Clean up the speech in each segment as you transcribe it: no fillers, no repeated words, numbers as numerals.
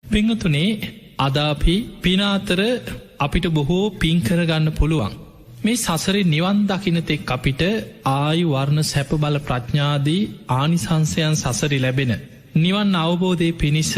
පිංගතුනේ අද අපි පින අතර අපිට බොහෝ පින් කරගන්න පුළුවන්. මේ සසරේ නිවන් දකින්නතෙක් අපිට ආයු වර්ණ සැප බල ප්‍රඥාදී ආනිසංසයන් සසරි ලැබෙන. නිවන් අවබෝධය පිණිස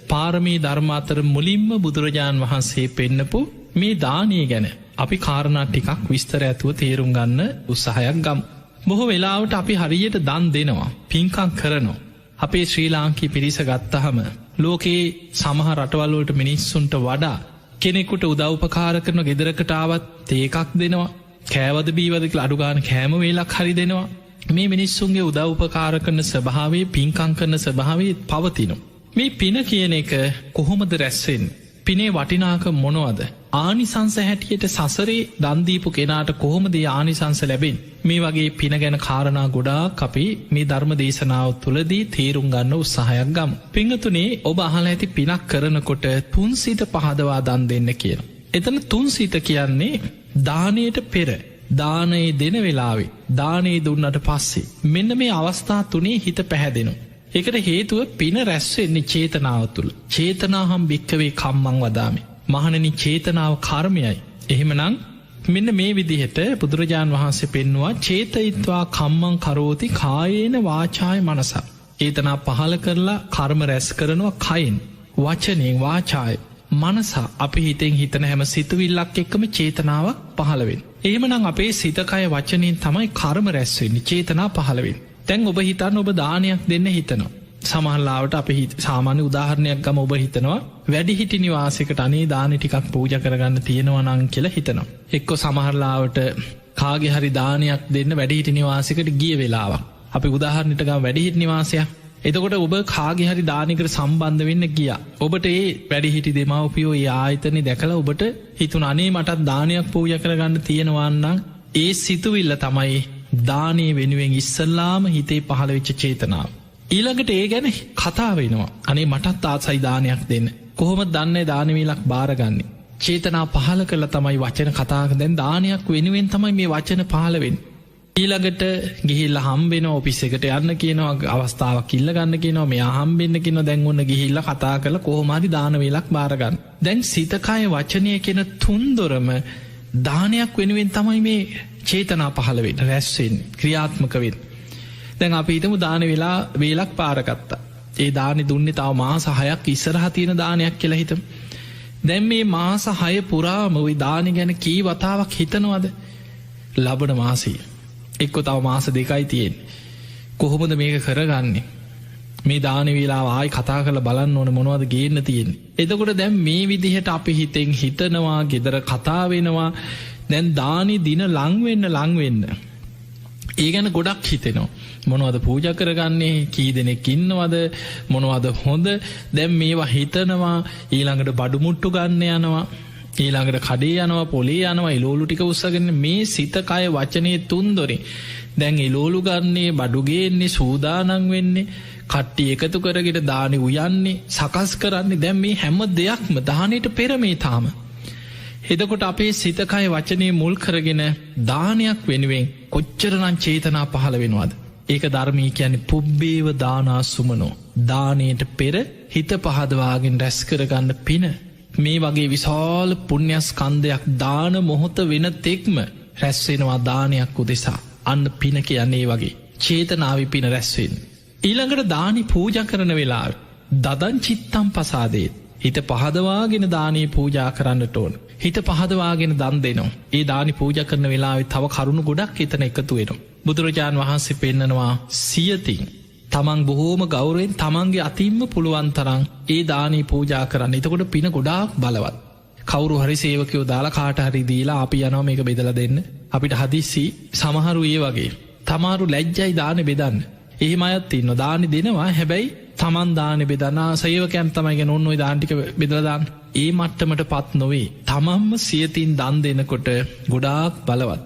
පාරමී ධර්ම අතර මුලින්ම බුදුරජාණන් වහන්සේ පෙන්නපු මේ දානය ගැන අපි කාරණා ටිකක් විස්තර ඇතුව තේරුම් ගන්න උත්සාහයක් ගම්. බොහෝ වෙලාවට අපි හරියට දන් දෙනවා, පින්කම් කරනවා. අපේ ශ්‍රී ලාංකී පිරිස ගත්තහම ලෝකයේ සමහ රටවල්වලට මිනිස්සුන්ට වඩා කෙනෙකුට උදව්පකාර කරන ගෙදරකටාවත් තේකක් දෙනවා, කෑවද බීවදක අඩුගාන කෑම වේලක් හරි දෙනවා. මේ මිනිස්සුන්ගේ උදව්පකාර කරන ස්වභාවේ පින්කං කරන ස්වභාවේ පවතිනවා. මේ පින කියන එක කොහොමද රැස්වෙන්? පිනේ වටිනාක මොනවද? ආනිසංස හැටියට සසරේ දන්දීපු කෙනාට කොහොමද ආනිසංස ලැබෙන්? මේ වගේ පින ගැන කාරණා ගොඩාක් අපි මේ ධර්ම දේශනාව තුළදී තේරුම් ගන්න උත්සාහයක් ගමු. පිංගතුනේ ඔබ අහලා ඇති පිනක් කරනකොට තුන්සිත පහදවා දන් දෙන්න කියන. එතන තුන්සිත කියන්නේ දානයට පෙර, දානයේ දෙන වෙලාවේ, දානයේ දුන්නට පස්සේ මෙන්න මේ අවස්ථා තුනේ හිත පැහැදෙනවා. ඒකට හේතුව පින රැස්වෙන්නේ චේතනාව තුළ. චේතනාහම් භික්කවේ කම්මං වදාමි. මහණනි චේතනාව කර්මයයි. එහෙමනම් මෙන්න මේ විදිහට බුදුරජාණන් වහන්සේ පෙන්නවා චේතයිත්වා කම්මං කරෝති කායේන වාචාය මනසා. චේතනා පහල කරලා කර්ම රැස් කරනවා කයින්, වචනයෙන්, වාචාය මනසා. අපි හිතෙන් හිතන හැම සිතුවිල්ලක් එක්කම චේතනාවක් පහළවෙන්. එහෙමනම් අපේ සිතකය වචනයෙන් තමයි කර්ම රැස්වෙන්නේ, චේතනා පහළවෙන්. තැන් ඔබ හිතන්න ඔබ දානයක් දෙන්න හිතනවා. සමහල්ලාවට අප සාමාන්‍ය උදාහරණයක් ගම ඔබ හිතනවා වැඩිහිටි නිවාසකට අනේ දාන ටිකක් පූජ කරගන්න තියෙනවා නං කියලා හිතනවා. එක්කො සමහරලාවට කාගේ හරි දානයක් දෙන්න වැඩිහිටි නිවාසකට ගිය වෙලාවක්. අපි උදාහරණයට ගම වැඩිහිටි නිවාසයක්. එතකොට ඔබ කාගේ හරි දානකට සම්බන්ධ වෙන්න ගිය. ඔබට ඒ වැඩිහිටි දෙමව්පියෝ ඒ ආයතනය දැකලා ඔබට හිතුන අනේ මටත් දානයක් පූජ කරගන්න තියෙනවන්නම් ඒ සිතුවිල්ල තමයි දානය වෙනුවෙන් ඉස්සල්ලාම හිතේ පහළ වෙච්ච චේතනාව. ඊළඟට ඒ ගැන කතා වෙනවා. අනේ මටත් ආසයි දානයක් දෙන්න. කොහොම දන්නේ දානවීලක් බාරගන්නේ. චේතනා පහල කළ තමයි වචන කතාක දැන් දානයක් වෙනුවෙන් තමයි මේ වචන පහලවෙන්. ඊළඟට ගිහිල්ල හම්බෙන ඔපිස් එකට යන්න කියනවා, අවස්ථාවක් ඉල්ල ගන්න කියනවා, මේ හම්බෙන්න කියන දැන් ඔන්න ගිහිල්ල කතා කළ කොහොමරි දානවීලක් බාරගන්න. දැන් සිතකාය වචනය කියෙන තුන්දොරම දානයක් වෙනුවෙන් තමයි මේ චේතනා පහළවෙන් රැස්වෙන් ක්‍රියාත්මකවෙන්. දැන් අපි හිතමු දාන වෙලා වේලක් පාරගත්තා. ඒ දානෙ දුන්නේ තව මාස 6ක් ඉස්සරහ තියෙන දානයක් කියලා හිතමු. දැන් මේ මාස 6 පුරාම ওই දානෙ ගැන කී වතාවක් හිතනවද? ලබන මාසයේ එක්ක තව මාස 2යි තියෙන්නේ. කොහොමද මේක කරගන්නේ? මේ දාන වේලාව ආයි කතා කරලා බලන්න ඕන මොනවද ගේන්න තියෙන්නේ. එතකොට දැන් මේ විදිහට අපි හිතෙන් හිතනවා, ගෙදර කතා වෙනවා. දැන් දානි දින ලං වෙන්න ඒ ගැන ගොඩක් හිතෙනවා. මොනවද පූජ කරගන්නේ, කී දෙනෙක් ඉන්නවද, මොනවද හොඳ. දැන් මේවා හිතනවා. ඊළඟට බඩු මුට්ටු ගන්න යනවා, ඊළඟට කඩේ යනවා, පොලේ යනවා, එලෝලු ටික උස්සගෙන මේ සිත කය වචනේ තුන්දොරින් දැන් එලෝලු ගන්නේ, බඩු ගේන්නේ, සූදානම් වෙන්නේ, කට්ටිය එකතු කරගෙන දානි උයන්නේ, සකස් කරන්නේ. දැන් මේ හැම දෙයක්ම දානෙට පෙර මේ තාම. එදකොට අපේ සිතකය වචනය මුල් කරගෙන දානයක් වෙනුවෙන් කොච්චරනම් චේතනා පහළ වෙනවාද? ඒක ධර්මී කියන්නේ පුබ්බේව දානා සුමනෝ. දානයට පෙර හිත පහදවාගෙන් රැස් කරගන්න පින. මේ වගේ විශාල පුණ්‍යස්කන්ධයක් දාන මොහොත වෙන තෙක්ම රැස්වෙනවා දානයක් උදෙසා. අන්න පින කියන්නේ වගේ චේතනාවි පින රැස්වෙන්. ඊළඟට දානි පූජ කරන වෙලා දදන් චිත්තම් පසාදේ හිත පහදවාගෙන දානී පූජා කරන්නට ඕන. හිත පහදවාගෙන දන් දෙනවා. ඒ දානි පූජ කරන වෙලාවෙ තව කරුණු ගොඩක් එතන එකතු වෙනවා. බුදුරජාණන් වහන්සේ පෙන්නනවා සියතින් තමන් බොහෝම ගෞරවෙන් තමන්ගේ අතින්ම පුළුවන් තරම් ඒ දානී පූජා කරන්න. එතකොට පින ගොඩාක් බලවත්. කවුරු හරි සේවකයෝ දාලා කාට හරි දීලා අපි යනවා මේක බෙදලා දෙන්න. අපිට හදිස්සි සමහරු ඒ වගේ තමාරු ලැජ්ජයි දාන බෙදන්න. එහෙම අයත් ඉන්නවා. දානි දෙනවා, හැබැයි තමන් දාන බෙදනා සේවකයන් තමයි ගැන ඔන්න ඔය දාන ටික බෙදලා දාන්න. ඒ මට්ටමට පත් නොවේ. තමන්ම සියතින් දන් දෙනකොට ගොඩාක් බලවත්.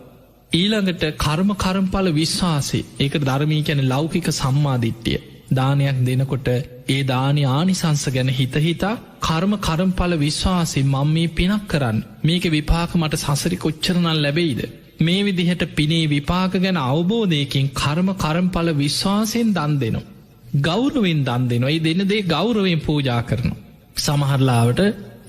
ඊළඟට කර්මඵල විශ්වාසය. ඒක ධර්මී කියන්නේ ලෞකික සම්මාදිට්ඨිය. දානයක් දෙනකොට ඒ දානි ආනිසංස ගැන හිතා කර්මඵල විශ්වාසයෙන් මම මේ පිනක් කරන්න, මේක විපාක මට සසරි කොච්චරනම් ලැබෙයිද, මේ විදිහට පිනේ විපාක ගැන අවබෝධයකින් කර්මඵල විශ්වාසයෙන් දන් දෙනවා. ගෞරවෙන් දන් දෙනවා. ඒ දෙන දේ ගෞරවයෙන් පූජා කරනවා. සමහරලාවට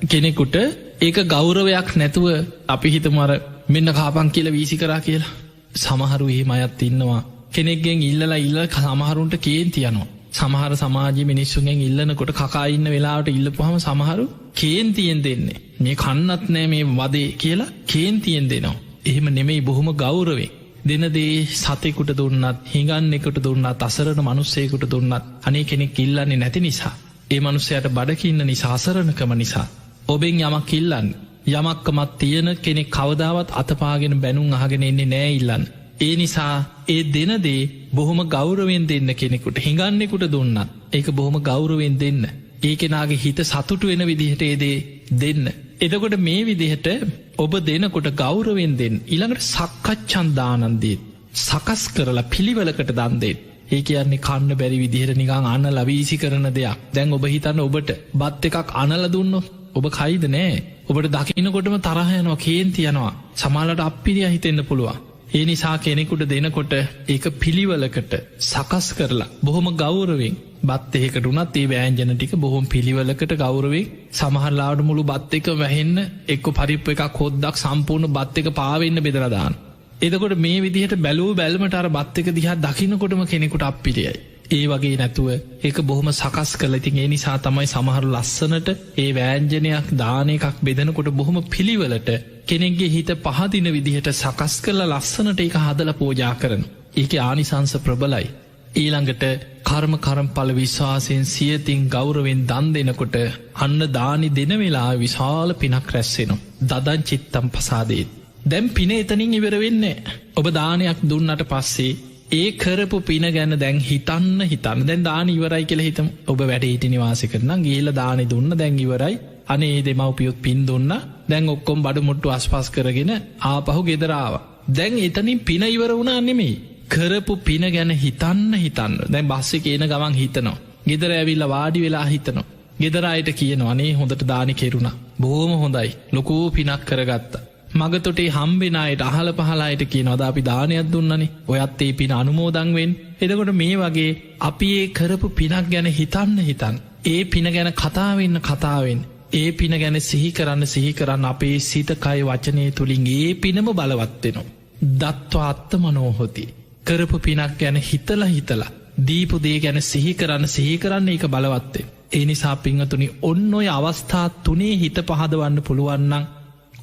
කෙනෙකුට ඒක ගෞරවයක් නැතුව අපි හිතමර මෙන්න කාපන් කියලා වීසි කරා කියලා. සමහරු එහෙම අයත් ඉන්නවා. කෙනෙක්ගෙන් ඉල්ලලා සමහරුන්ට කේන්ති යනවා. සමහර සමාජයේ මිනිස්සුන්ගෙන් ඉල්ලනකොට කකා ඉන්න වෙලාවට ඉල්ලපුවාම සමහරු කේන්තියෙන් දෙන්නේ. මේ කන්නත් නෑ මේ වදේ කියලා කේන්තියෙන් දෙනවා. එහෙම නෙමෙයි බොහොම ගෞරවයෙන්. දෙන දේ සතෙකුට දුන්නත්, හිඟන්නෙකුට දුන්නත්, අසරණ මිනිස්සෙකුට දුන්නත් අනේ කෙනෙක් ඉල්ලන්නේ නැති නිසා, ඒ මිනිස්සයාට බඩකින්න නිසා, අසරණකම නිසා ඔබෙන් යමක් ඉල්ලන්නේ. යමක්කමත් තියෙන කෙනෙක් කවදාවත් අතපාගෙන බැනුම් අහගෙන ඉන්නේ නෑ ඉල්ලන්න. ඒ නිසා ඒ දෙන දේ බොහොම ගෞරවයෙන් දෙන්න කෙනෙකුට. හිඟන්නෙකුට දුන්නත් ඒක බොහොම ගෞරවයෙන් දෙන්න. ඒ කෙනාගේ හිත සතුටු වෙන විදිහට ඒ දේ දෙන්න. එතකොට මේ විදිහට ඔබ දෙනකොට ගෞරවයෙන් දෙන්න. ඊළඟට සක්කච්ඡන් දානන් දෙන්න. සකස් කරලා පිළිවෙලකට දන් දෙන්න. ඒ කියන්නේ කන්න බැරි විදිහට නිකන් අනලා වීසි කරන දෙයක්. දැන් ඔබ හිතන්න ඔබට බත් එකක් අනලා දුන්නොත් ඔබ කයිද නෑ. ඔබට දකින්නකොටම තරහ යනවා, කේන්ති යනවා. සමහරවිට අප්පිරිය හිතෙන්න පුළුවන්. ඒ නිසා කෙනෙකුට දෙනකොට ඒක පිළිවෙලකට සකස් කරලා බොහොම ගෞරවයෙන් බත් එකකට උනත් ඒ වෑංජන ටික බොහොම පිළිවෙලකට ගෞරවයෙන් සමහරලාවට මුළු බත් එක වැහෙන්න එක්ක පරිප්පු එකක් හොද්දක් සම්පූර්ණ බත් එක පාවෙන්න බෙදලා දාන්න. එතකොට මේ විදිහට බැලුව බැලමට අර බත් එක දිහා දකින්නකොටම කෙනෙකුට අප්පිරියයි. ඒ වගේ නැතුව ඒක බොහොම සකස් කරලා. ඉතින් ඒ නිසා තමයි සමහර ලස්සනට ඒ වෑංජනයක් දාන එකක් බෙදනකොට බොහොම පිළිවෙලට කෙනෙක්ගේ හිත පහදින විදිහට සකස් කරලා ලස්සනට ඒක හදලා පූජා කරන. ඒකේ ආනිසංස ප්‍රබලයි. ඊළඟට කර්මඵල විශ්වාසයෙන් සියතින් ගෞරවෙන් දන් දෙනකොට අන්න දානි දෙන වෙලාව විශාල පිනක් රැස් වෙනවා. දදං චිත්තම් පසාදේත්. දැන් පින එතනින් ඉවර වෙන්නේ. ඔබ දානයක් දුන්නට පස්සේ ඒ කරපු පින ගැන දැන් හිතන්න දැන් දාන ඉවරයි කියලා හිතමු. ඔබ වැඩ හිටි නිවාසය කරනම් ගිහලා දානි දුන්න, දැන් ඉවරයි. අනේ දෙමව්පියොත් පින් දුන්නා. දැන් ඔක්කොම බඩු මුට්ටු අස්පස් කරගෙන ආපහු ගෙදර ආවා. දැන් එතනින් පින ඉවර වුණා නෙමෙයි. කරපු පින ගැන හිතන්න. දැන් බස් එකේ එන ගමන් හිතනවා. ගෙදර ඇවිල්ලා වාඩි වෙලා හිතනවා. ගෙදර අයට කියනවා අනේ හොඳට දානි කෙරුණා. බොහොම හොඳයි. ලොකු පිනක් කරගත්තා. මගතොටේ හම්බෙන අයට අහල පහල අයට කියනවා අපි දානයක් දුන්නනේ. ඔයත් ඒ පින අනුමෝදන් වෙන්න. එතකොට මේ වගේ අපි ඒ කරපු පිනක් ගැන හිතන්න. ඒ පින ගැන කතාවෙන් ඒ පින ගැන සිහි කරන්න අපේ සිත කය වචනය තුලින් ඒ පිනම බලවත් වෙනවා. දත්වා අත්ත මනෝහොති. කරපු පිනක් ගැන හිතලා දීපු දේ ගැන සිහි කරන්න ඒක බලවත් වෙනවා. ඒ නිසා පින්වතුනි ඔන්න ඔය අවස්ථා තුනේ හිත පහදවන්න පුළුවන් නම්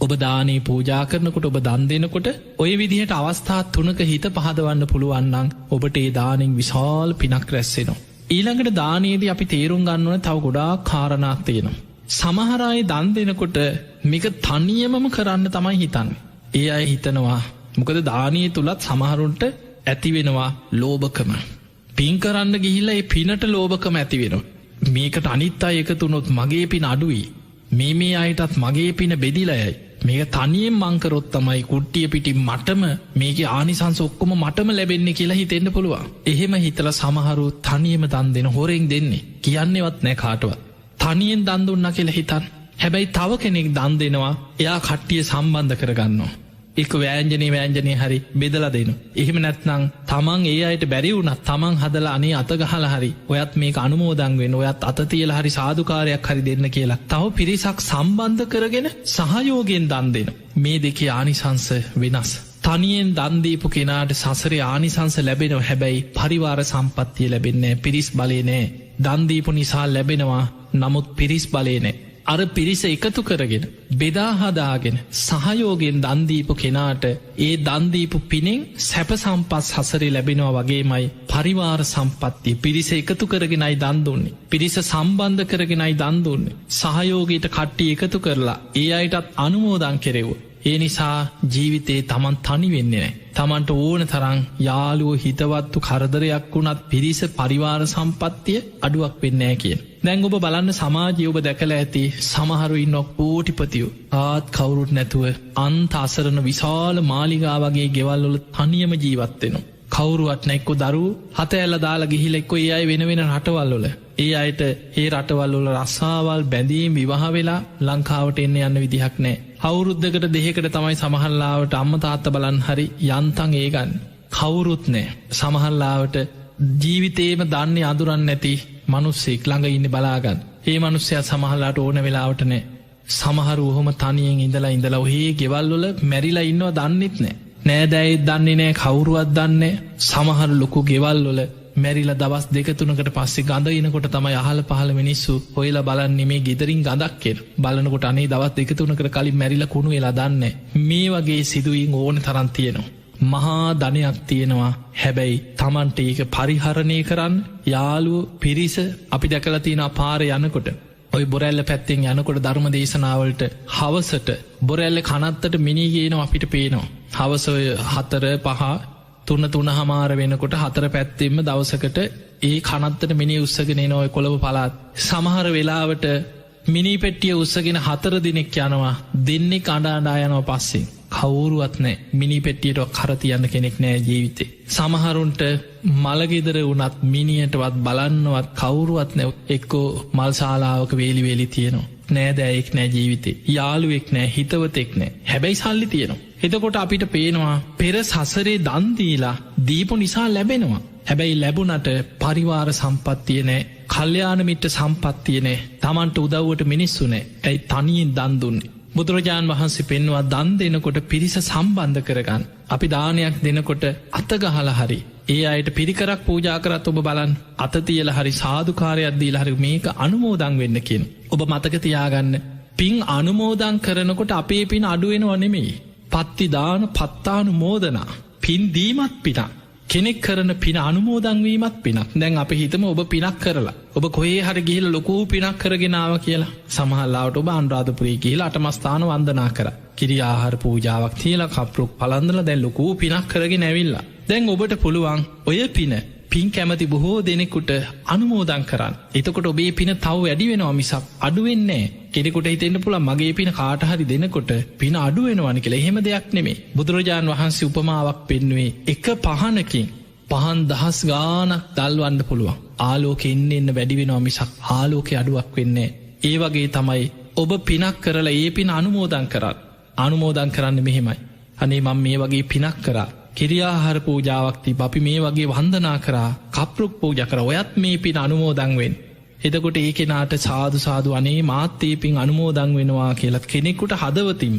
ඔබ දානේ පූජා කරනකොට ඔබ දන් දෙනකොට ඔය විදිහට අවස්ථා තුනක හිත පහදවන්න පුළුවන් නම් ඔබට ඒ දානෙන් විශාල පිනක් රැස් වෙනවා. ඊළඟට දානයේදී අපි තේරුම් ගන්න ඕන තව ගොඩාක් කාරණා තියෙනවා. සමහර අය දන් දෙනකොට මේක තනියමම කරන්න තමයි හිතන්නේ. ඒ අය හිතනවා මොකද දානීය තුලත් සමහරුන්ට ඇති වෙනවා ලෝභකම. පින් කරන්න ගිහිල්ලා ඒ පිනට ලෝභකම ඇති වෙනවා. මේකට අනිත් අය එකතු වුණොත් මගේ පින අඩුයි. මේ අයටත් මගේ පින බෙදිලා යයි. මේක තනියෙන් මං කරොත් තමයි කුට්ටිය පිටින් මටම මේකේ ආනිසංස ඔක්කොම මටම ලැබෙන්නේ කියලා හිතෙන්න පුළුවන්. එහෙම හිතලා සමහරු තනියම දන් දෙන හොරෙන් දෙන්නේ. කියන්නේවත් නැහැ කාටවත්. තනියෙන් දන් දුන්නා කියලා හිතන්න. හැබැයි තව කෙනෙක් දන් දෙනවා. එයා කට්ටිය සම්බන්ධ කරගන්නවා. එක වෑංජනේ හරි බෙදලා දෙනවා. එහෙම නැත්නම් තමන් ඒ අයට බැරි වුණත් තමන් හදලා අනේ අත ගහලා හරි ඔයත් මේක අනුමෝදන් වෙන්න, ඔයත් අත තියලා හරි සාදුකාරයක් හරි දෙන්න කියලා තව පිරිසක් සම්බන්ධ කරගෙන සහයෝගයෙන් දන් දෙනවා. මේ දෙකේ ආනිසංස වෙනස්. තනියෙන් දන් දීපු කෙනාට සසරේ ආනිසංස ලැබෙනවා. හැබැයි පරිවාර සම්පත්තිය ලැබෙන්නේ නැහැ. පිරිස් බලේ නැහැ. දන් දීපු නිසා ලැබෙනවා. නමුත් පිරිස් බලේ නැහැ. අර පිරිස එකතු කරගෙන බෙදා හදාගෙන සහයෝගයෙන් දන් දීපු කෙනාට ඒ දන් දීපු පිනෙන් සැප සම්පත් සසරේ ලැබෙනවා වගේමයි පරිවාර සම්පත්තිය. පිරිස එකතු කරගෙනයි දන් දුන්නේ. පිරිස සම්බන්ධ කරගෙනයි දන් දුන්නේ. සහයෝගයට කට්ටිය එකතු කරලා ඒ අයටත් අනුමෝදන් කෙරෙව්වා. ඒ නිසා ජීවිතේ තමන් තනි වෙන්නේ නැහැ. තමන්ට ඕන තරම් යාළුවෝ හිතවත්තු කරදරයක් වුණත් පිරිස පරිවාර සම්පත්තිය අඩුවක් වෙන්නේ නැහැ කියන. දැන් ඔබ බලන්න සමාජය ඔබ දැකලා ඇති සමහරු ඉන්නෝ කෝටිපතියෝ ආත් කවුරුත් නැතුව අන්ත අසරණ විශාල මාලිගා වගේ ගෙවල් වල තනියම ජීවත් වෙනවා. කවුරුවත් නැක්කෝ දරුවෝ හත ඇල්ල දාලා ගිහිල්ලා එක්කෝ ඒ අය වෙන රටවල් වල ඒ අයට ඒ රටවල් වල රස්සාවල් බැඳීම් විවාහ වෙලා ලංකාවට එන්න යන්න විදිහක් නැහැ. අවුරුද්දකට දෙකකට තමයි සමහරලාවට අම්මා තාත්තා බලන් හරි යන්තම් ඒ ගන්න. කවුරුත් නැහැ. සමහරලාවට ජීවිතේම දන්නේ අඳුරන්නේ නැති මිනිස්සෙක් ළඟ ඉන්නේ බලාගන්න. ඒ මනුස්සයා සමහරලාට ඕන වෙලාවටනේ සමහරු ඔහොම තනියෙන් ඉඳලා ඔහේ ගෙවල්වල මැරිලා ඉන්නවා දන්නෙත් නෑ දැයිත් දන්නේ නෑ කවුරුවත් දන්නේ සමහර ලොකු ගෙවල්වල මැරිලා දවස් 2-3කට පස්සේ ගඳ එනකොට තමයි අහල පහල මිනිස්සු හොයලා බලන්නේ මේ ගෙදරින් ගඳක් කියලා. බලනකොට අනේ දවස් 2-3කට කලින් මැරිලා කුණු වෙලා දන්නේ. මේ වගේ සිදුවීම් ඕන තරම් තියෙනවා. මහා ධනයක් තියෙනවා. හැබැයි Tamanට ඒක පරිහරණය කරන්න යාළුවෝ පිරිස අපි දැකලා තියෙනවා පාරේ යනකොට ඔය බොරැල්ල පැත්තෙන් යනකොට ධර්ම දේශනාවලට හවසට බොරැල්ල කනත්තට මිනී ගේනවා අපිට පේනවා. හවස 4-5 3-3 වෙනකොට 4 පැත්තෙම දවසකට ඒ කනත්තට මිනී උස්සගෙන එනවා ඔය කොළඹ පළාත්. සමහර වෙලාවට මිනී පෙට්ටිය උස්සගෙන 4 දිනක් යනවා. දෙන්නේ කණ්ඩා යනවා පස්සේ. කවුරුවත් නෑ මිනි පෙට්ටියට කර තියන්න කෙනෙක් නෑ ජීවිතේ. සමහරුන්ට මළගෙදර වුණත් මිනියටවත් බලන්නවත් කවුරුවත් නෑ. එක්කෝ මල්ශාලාවක වේලි තියෙනවා. නෑදෑයෙක් නෑ ජීවිතේ. යාළුවෙක් නෑ හිතවතෙක් නෑ. හැබැයි සල්ලි තියෙනවා. එතකොට අපිට පේනවා පෙර සසරේ දන් දීලා දීපු නිසා ලැබෙනවා. හැබැයි ලැබුණට පරිවාර සම්පත්තිය නෑ. කල්යාණ මිත්‍ර සම්පත්තිය නෑ. Tamanට උදව්වට මිනිස්සු නෑ. ඇයි තනියෙන් දන් දුන්නේ? බුදුරජාණන් වහන්සේ පෙන්වා දන් දෙනකොට පිරිස සම්බන්ධ කරගන්න. අපි දානයක් දෙනකොට අතගහල හරි ඒ අයට පිරිකරක් පූජා කරත් ඔබ බලන් අත තියල හරි සාධකාරයක් දීලා හරි මේක අනුමෝදන් වෙන්න කියන. ඔබ මතක තියාගන්න පින් අනුමෝදන් කරනකොට අපේ පින් අඩුවෙනව නෙමෙයි. පත්ති දාන පත්තානු මෝදනා පින් දීමත් පිනක්. කෙනෙක් කරන පින අනුමෝදංවීමත් පිනක්. දැන් අප හිතම ඔබ පිනක් කරලා ඔබ කොහේ හරි ගිහිල ලොකූ පිනක් කරගෙනාව කියලා. සමහල්ලාවට ඔබ අනුරාධපුරේ ගිහිලා අටමස්ථාන වන්දනා කර කිරි ආහාර පූජාවක් තියලා කප්රුක් පලන්දලා දැන් ලොකූ පිනක් කරගෙන ඇවිල්ලා. දැන් ඔබට පුළුවන් ඔය පින් කැමති බොහෝ දෙනෙකුට අනුමෝදන් කරන්න. එතකොට ඔබේ පින තව වැඩි වෙනවා මිසක් අඩුවෙන්නේ කෙනෙකුට හිතෙන්න පුළුවන් මගේ පින කාට හරි දෙනකොට පින අඩු වෙනවනි කියලා. එහෙම දෙයක් නෙමෙයි. බුදුරජාණන් වහන්සේ උපමාවක් පෙන්වුවේ එක පහනකින් පහන් දහස් ගානක් දල්වන්න පුළුවන්. ආලෝකෙ එන්න වැඩි වෙනවා මිසක් ආලෝකෙ අඩුවක් වෙන්නේ. ඒ වගේ තමයි ඔබ පිනක් කරලා ඒ පින අනුමෝදන් කරන්න. අනුමෝදන් කරන්න මෙහෙමයි. අනේ මම මේ වගේ පිනක් කරා. කිරියාහාර පූජාවක් තිබ අපි මේ වගේ වන්දනා කරා කප්රුක් පූජ කර ඔයත් මේ පින් අනුමෝදන් වෙන්. එතකොට ඒ කෙනාට සාදු අනේ මාත්තේ පින් අනුමෝදන් වෙනවා කියලත් කෙනෙකුට හදවතින්ම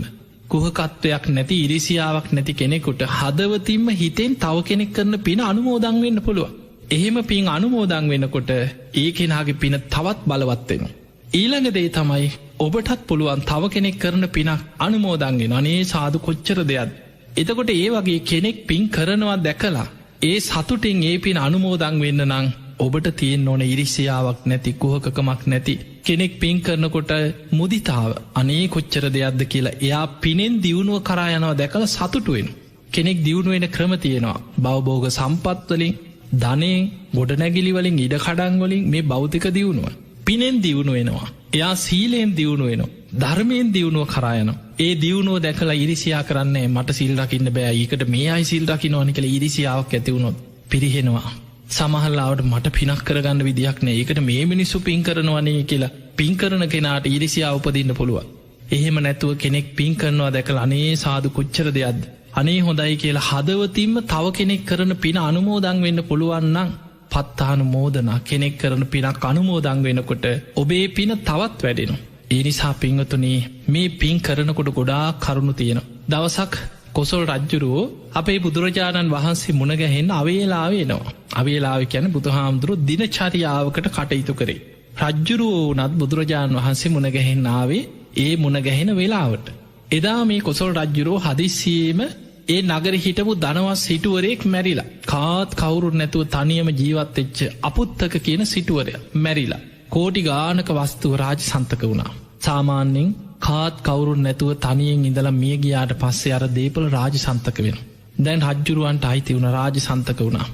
කුහකත්වයක් නැති ඉරිසියාවක් නැති කෙනෙකුට හදවතින්ම හිතෙන් තව කෙනෙක් කරන පින අනුමෝදන් වෙන්න පුළුවන්. එහෙම පින් අනුමෝදන් වෙනකොට ඒ කෙනාගේ පින තවත් බලවත්වෙනවා. ඊළඟ දේ තමයි ඔබටත් පුළුවන් තව කෙනෙක් කරන පිනක් අනුමෝදන්ගෙන අනේ සාදු කොච්චර දෙයක්. එතකොට ඒ වගේ කෙනෙක් පින් කරනවා දැකලා ඒ සතුටින් ඒ පින් අනුමෝදන් වෙන්න නං ඔබට තියෙන් ඕන ඉරිසියාවක් නැති කුහකකමක් නැති කෙනෙක් පින් කරනකොට මුදිතාව අනේ කොච්චර දෙයක්ද කියලා එයා පිනෙන් දියුණුව කරා යනවා දැකලා සතුටුවෙන්. කෙනෙක් දියුණුවෙන ක්‍රම තියෙනවා. බවබෝග සම්පත්වලින් ධනයෙන් ගොඩනැගිලිවලින් ඉඩ කඩන්වලින් මේ භෞතික දියුණුව පිනෙන් දියුණු වෙනවා. එයා සීලයෙන් දියුණු වෙනවා. ධර්මයෙන් දියුණුව කරායනවා. ඒ දියුණුව දැකලා ඉරිසියා කරන්නේ මට සිල් රකින්න බෑ ඊකට මේ අයි සිල් රකින්න ඕනි කියලා ඉරිසියාවක් ඇති වුණොත් පිරිහෙනවා. සමහරලාවට මට පිනක් කරගන්න විදියක් නෑ ඒකට මේ මිනිස්සු පින් කරනවනේ කියලා පින් කරන කෙනාට ඉරිසියාව උපදින්න පුළුවන්. එහෙම නැතුව කෙනෙක් පින් කරනවා දැකලා අනේ සාදු කොච්චර දෙයක්ද අනේ හොඳයි කියලා හදවතින්ම තව කෙනෙක් කරන පින අනුමෝදන් වෙන්න පුළුවන් නම් පත්තානුමෝදනා කෙනෙක් කරන පිනක් අනුමෝදන් වෙනකොට ඔබේ පින තවත් වැඩෙනවා. ඒ නිසා පින්වතුනි මේ පින් කරනකොට ගොඩාක් කරුණු තියෙනවා. දවසක් කොසල් රජ්ජුරුවෝ අපේ බුදුරජාණන් වහන්සේ මුණගැහෙන්න අවේලාව එනවා. අවේලාව කියන්නේ බුදුහාමුදුරුවෝ දිනචරියාවකට කටයුතු කරේ. රජ්ජුරුවෝ උනත් බුදුරජාණන් වහන්සේ මුණගැහෙන්න ආවේ ඒ මුණගැහෙන වෙලාවට. එදා මේ කොසල් රජ්ජුරුවෝ හදිස්සියේම ඒ නගර හිටපු ධනවත් සිටුවරයෙක් මැරිලා. කාත් කවුරුත් නැතුව තනියම ජීවත් වෙච්ච අපුත්තක කියන සිටුවරයා මැරිලා. කෝටි ගානක වස්තුව රාජසන්තක වුණා. සාමාන්‍යයෙන් කාත් කවුරුන් නැතුව තනියෙන් ඉඳලා මිය ගියාට පස්සේ අර දේපල රාජසන්තක වෙන. දැන් රජ්ජුරුවන්ට අයිති වුණ රාජසන්තක වුණා.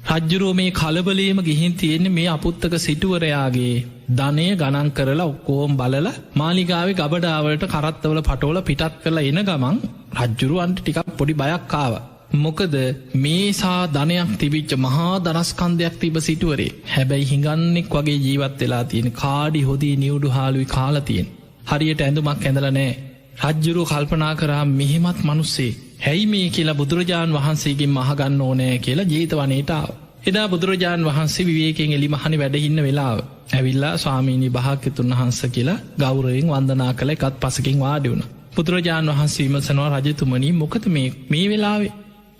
රජ්ජුරුව මේ කලබලේම ගිහින් තියෙන්නේ මේ අපුත්තක සිටුවරයාගේ ධනය ගණන් කරලා ඔක්කෝම් බලලා මාලිගාවේ ගබඩාවලට කරත්තවල පටෝල පිටත් කරලා එන ගමන් රජ්ජුරුවන්ට ටිකක් පොඩි බයක් ආවා. මොකද මේසා ධනයක් තිබිච්ච මහා දනස්කන්දයක් තිබ සිටුවරේ හැබැයි හිඟන්නෙක් වගේ ජීවත් වෙලා තියෙන කාඩි හොදී නිවුඩු හාලුයි කාලතියෙන් හරියට ඇඳුමක් ඇඳල නෑ. රජ්ජුරුව කල්පනා කරා මෙහෙමත් මනුස්සේ හැයි මේ කියලා බුදුරජාණන් වහන්සේගේ මහගන්න ඕනෑ කියලා ජේතවනයට එදා බුදුරජාණන් වහන්සේ විවේකයෙන් එලි මහනි වැඩ ඉන්න වෙලාව ඇවිල්ලා ස්වාමීනි භාග්‍යතුන් වහන්ස කියලා ගෞරවයෙන් වන්දනා කළ එකත් පසකින් වාඩි වුණා. බුදුරජාණන් වහන්සේ විමසනවා රජතුමනි මොකද මේ වෙලාවේ?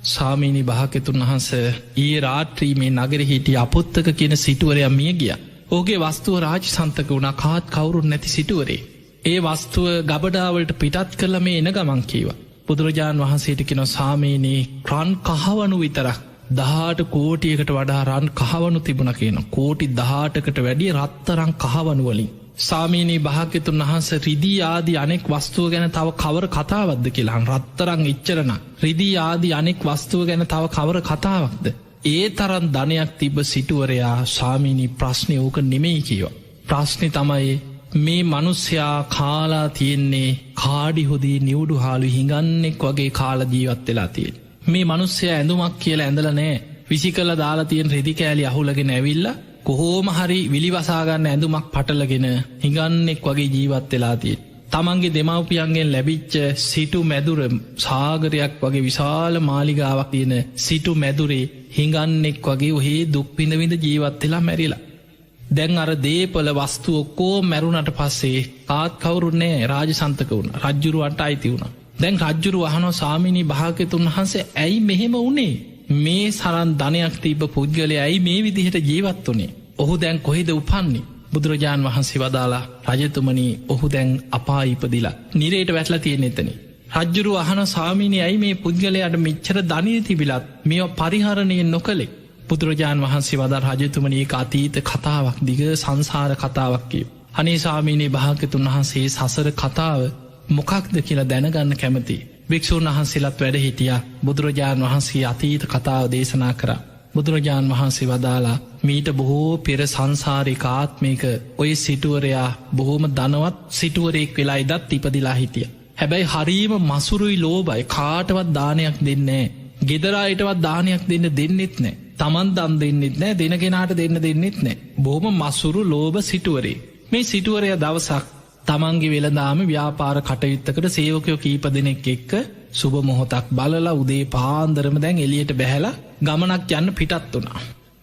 ස්වාමීනි භාග්‍යතුන් වහන්ස ඊයේ රාත්‍රී මේ නගරෙ හිටිය අපොත්තක කියන සිටුවරයා මිය ගියා. ඔහුගේ වස්තුව රාජසන්තක වුණා කාත් කවුරුත් නැති සිටුවරේ. ඒ වස්තුව ගබඩාවලට පිටත් කරලා මේ එන ගමන් කීවා. බුදුරජාණන් වහන්සේට කියනවා ස්වාමීනි රන් කහවණු විතරක් 18 කෝටියකට වඩා රන් කහවණු තිබුණ කියන කෝටි 18කට වැඩිය රත්තරන් කහවණු වලින් ස්වාමීනි භාග්‍යතුන් වහන්සේ රිදී ආදී අනෙක් වස්තුව ගැන තව කවර කතාවක්ද කියලා රත්තරන් ඉච්චරන රිදී ආදී අනෙක් වස්තුව ගැන තව කවර කතාවක්ද ඒ තරම් ධනයක් තිබ්බ සිටුවරයා ස්වාමීනි ප්‍රශ්නේ ඕක නෙමෙයි කියවා. ප්‍රශ්නේ තමයි මේ මිනිස්සයා කාලා තියෙන්නේ කාඩි හොදී නිවුඩු හාලු හිඟන්නෙක් වගේ කාලා ජීවත් වෙලා තියෙන්නේ. මේ මිනිස්සයා ඇඳුමක් කියලා ඇඳලා නැහැ. විසිකලා දාලා තියෙන රෙදි කෑලි අහුලගෙන ඇවිල්ලා කොහොම හරි විලිවසා ගන්න ඇඳුමක් පටලගෙන හිඟන්නෙක් වගේ ජීවත් වෙලා තියෙන්නේ. තමන්ගේ දෙමව්පියන්ගෙන් ලැබිච්ච සිටු මැදුර සාගරයක් වගේ විශාල මාලිගාවක් තියෙන සිටු මැදුරේ හිඟන්නෙක් වගේ ඔහේ දුක් විඳ විඳ ජීවත් වෙලා මැරිලා. දැන් අර දේපල වස්තු ඔක්කොම මැරුණට පස්සේ කාත් කවුරුත් නැහැ රාජසන්තක වුණා. රජ්ජුරුවන්ට අයිති වුණා. දැන් රජ්ජුරුව අහනවා ස්වාමීනි භාග්‍යතුන් වහන්සේ ඇයි මෙහෙම වුනේ? මේ සරන් ධනයක් තිබ්බ පුද්ගලයා ඇයි මේ විදිහට ජීවත් වුනේ? ඔහු දැන් කොහෙද උපන්නේ? බුදුරජාණන් වහන්සේ වදාලා රජතුමනි ඔහු දැන් අපාය ඉපදිලා නිරේට වැටලා තියෙන එතන. රජ්ජුරුව අහන ස්වාමීනි ඇයි මේ පුද්ගලයාට මෙච්චර ධනෙ තිබිලත් මේවා පරිහරණය නොකළේ? බුදුරජාණන් වහන්සේ වදාළ රජතුමනි ඒක අතීත කතාවක් දිග සංසාර කතාවක් කියව. අනේ ස්වාමීනි භාග්‍යතුන් වහන්සේ සසර කතාව මොකක්ද කියලා දැනගන්න කැමති. භික්ෂූන් වහන්සේලාත් වැඩ හිටියා. බුදුරජාණන් වහන්සේ අතීත කතාව දේශනා කරා. බුදුරජාණන් වහන්සේ වදාලා මීට බොහෝ පෙර සංසාරික ආත්මයක ඔය සිටුවරයා බොහෝම ධනවත් සිටුවරයෙක් වෙලා ඉදත් ඉපදිලා හිටිය. හැබැයි හරීම මසුරුයි ලෝබයි කාටවත් දානයක් දෙන්නේ. ගෙදරායටවත් දානයක් දෙන්න දෙන්නෙත් නෑ. තමන් දම් දෙන්නෙත් නෑ දෙනගෙනාට දෙන්න දෙන්නෙත් නෑ. බොහොම මසුරු ලෝබ සිටුවරේ. මේ සිටුවරය දවසක් තමන්ගේ වෙළදාම ව්‍යාපාර කටයුත්තකට සේවකයෝ කීප දෙනෙක් එක්ක සුබ මොහොතක් බලලා උදේ පාන්දරම දැන් එලියට බැහැලා ගමනක් යන්න පිටත් වුණා.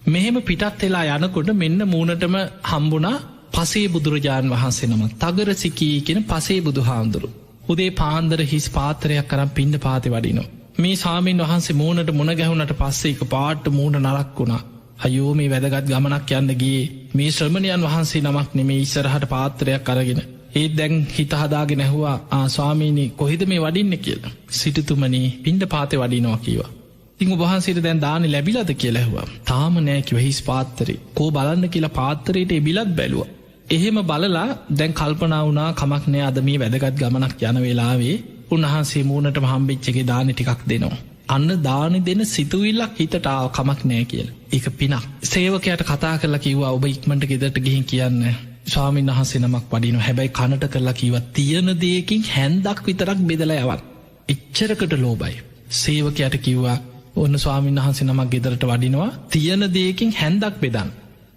මෙහෙම පිටත් වෙලා යනකොට මෙන්න මූණටම හම්බුණා පසේ බුදුරජාණන් වහන්සේ නම තගරසිකී කියන පසේ බුදු හාමුදුරු. උදේ පාන්දර හිස් පාත්‍රයක් කරම් පින්න පාති වඩිනෝ. මේ සාමීන් වහන්සේ මූණට මුණ ගැහුණට පස්සේ එක පාට මූණ නරක් වුණා. අයෝ මේ වැදගත් ගමනක් යන්න ගියේ මේ ශ්‍රමණයන් වහන්සේ නමක් නෙමේ ඉස්සරහට පාත්‍රයක් අරගෙන. ඒත් දැන් හිත හදාගෙන ඇහුවා ස්වාමීනි කොහෙද මේ වඩින්න කියලා. සිටුතුමනි පින්ඩ පාතේ වඩිනවා කීවා. ඉතින් ඔබවහන්සේට දැන් දානි ලැබිලාද කියලා ඇහුවා. තාම නෑ කිව්වා හිස් පාත්‍රේ. කෝ බලන්න කියලා පාත්‍රයට එබිලත් බැලුවා. එහෙම බලලා දැන් කල්පනා වුණා කමක් නෑ අද මේ වැදගත් ගමනක් යන වෙලාවේ උන්වහන්සේ මූණටම හම්බෙච්ච එකේ දානි ටිකක් දෙනවා. අන්න දානි දෙන සිතුවිල්ලක් හිතට ආව කමක් නෑ කියලා. ඒක පිනක්. සේවකයාට කතා කරලා කිව්වා ඔබ ඉක්මනට ගෙදරට ගිහින් කියන්න ස්වාමීන් වහන්සේ නමක් වඩිනවා. හැබැයි කනට කරලා කිව්වා තියෙන දෙයකින් හැන්දක් විතරක් බෙදලා යවන්න. එච්චරකට ලෝභයි. සේවකයාට කිව්වා ඔන්න ස්වාමීන් වහන්සේ නමක් ගෙදරට වඩිනවා තියෙන දෙයකින් හැන්දක් බෙදන්න.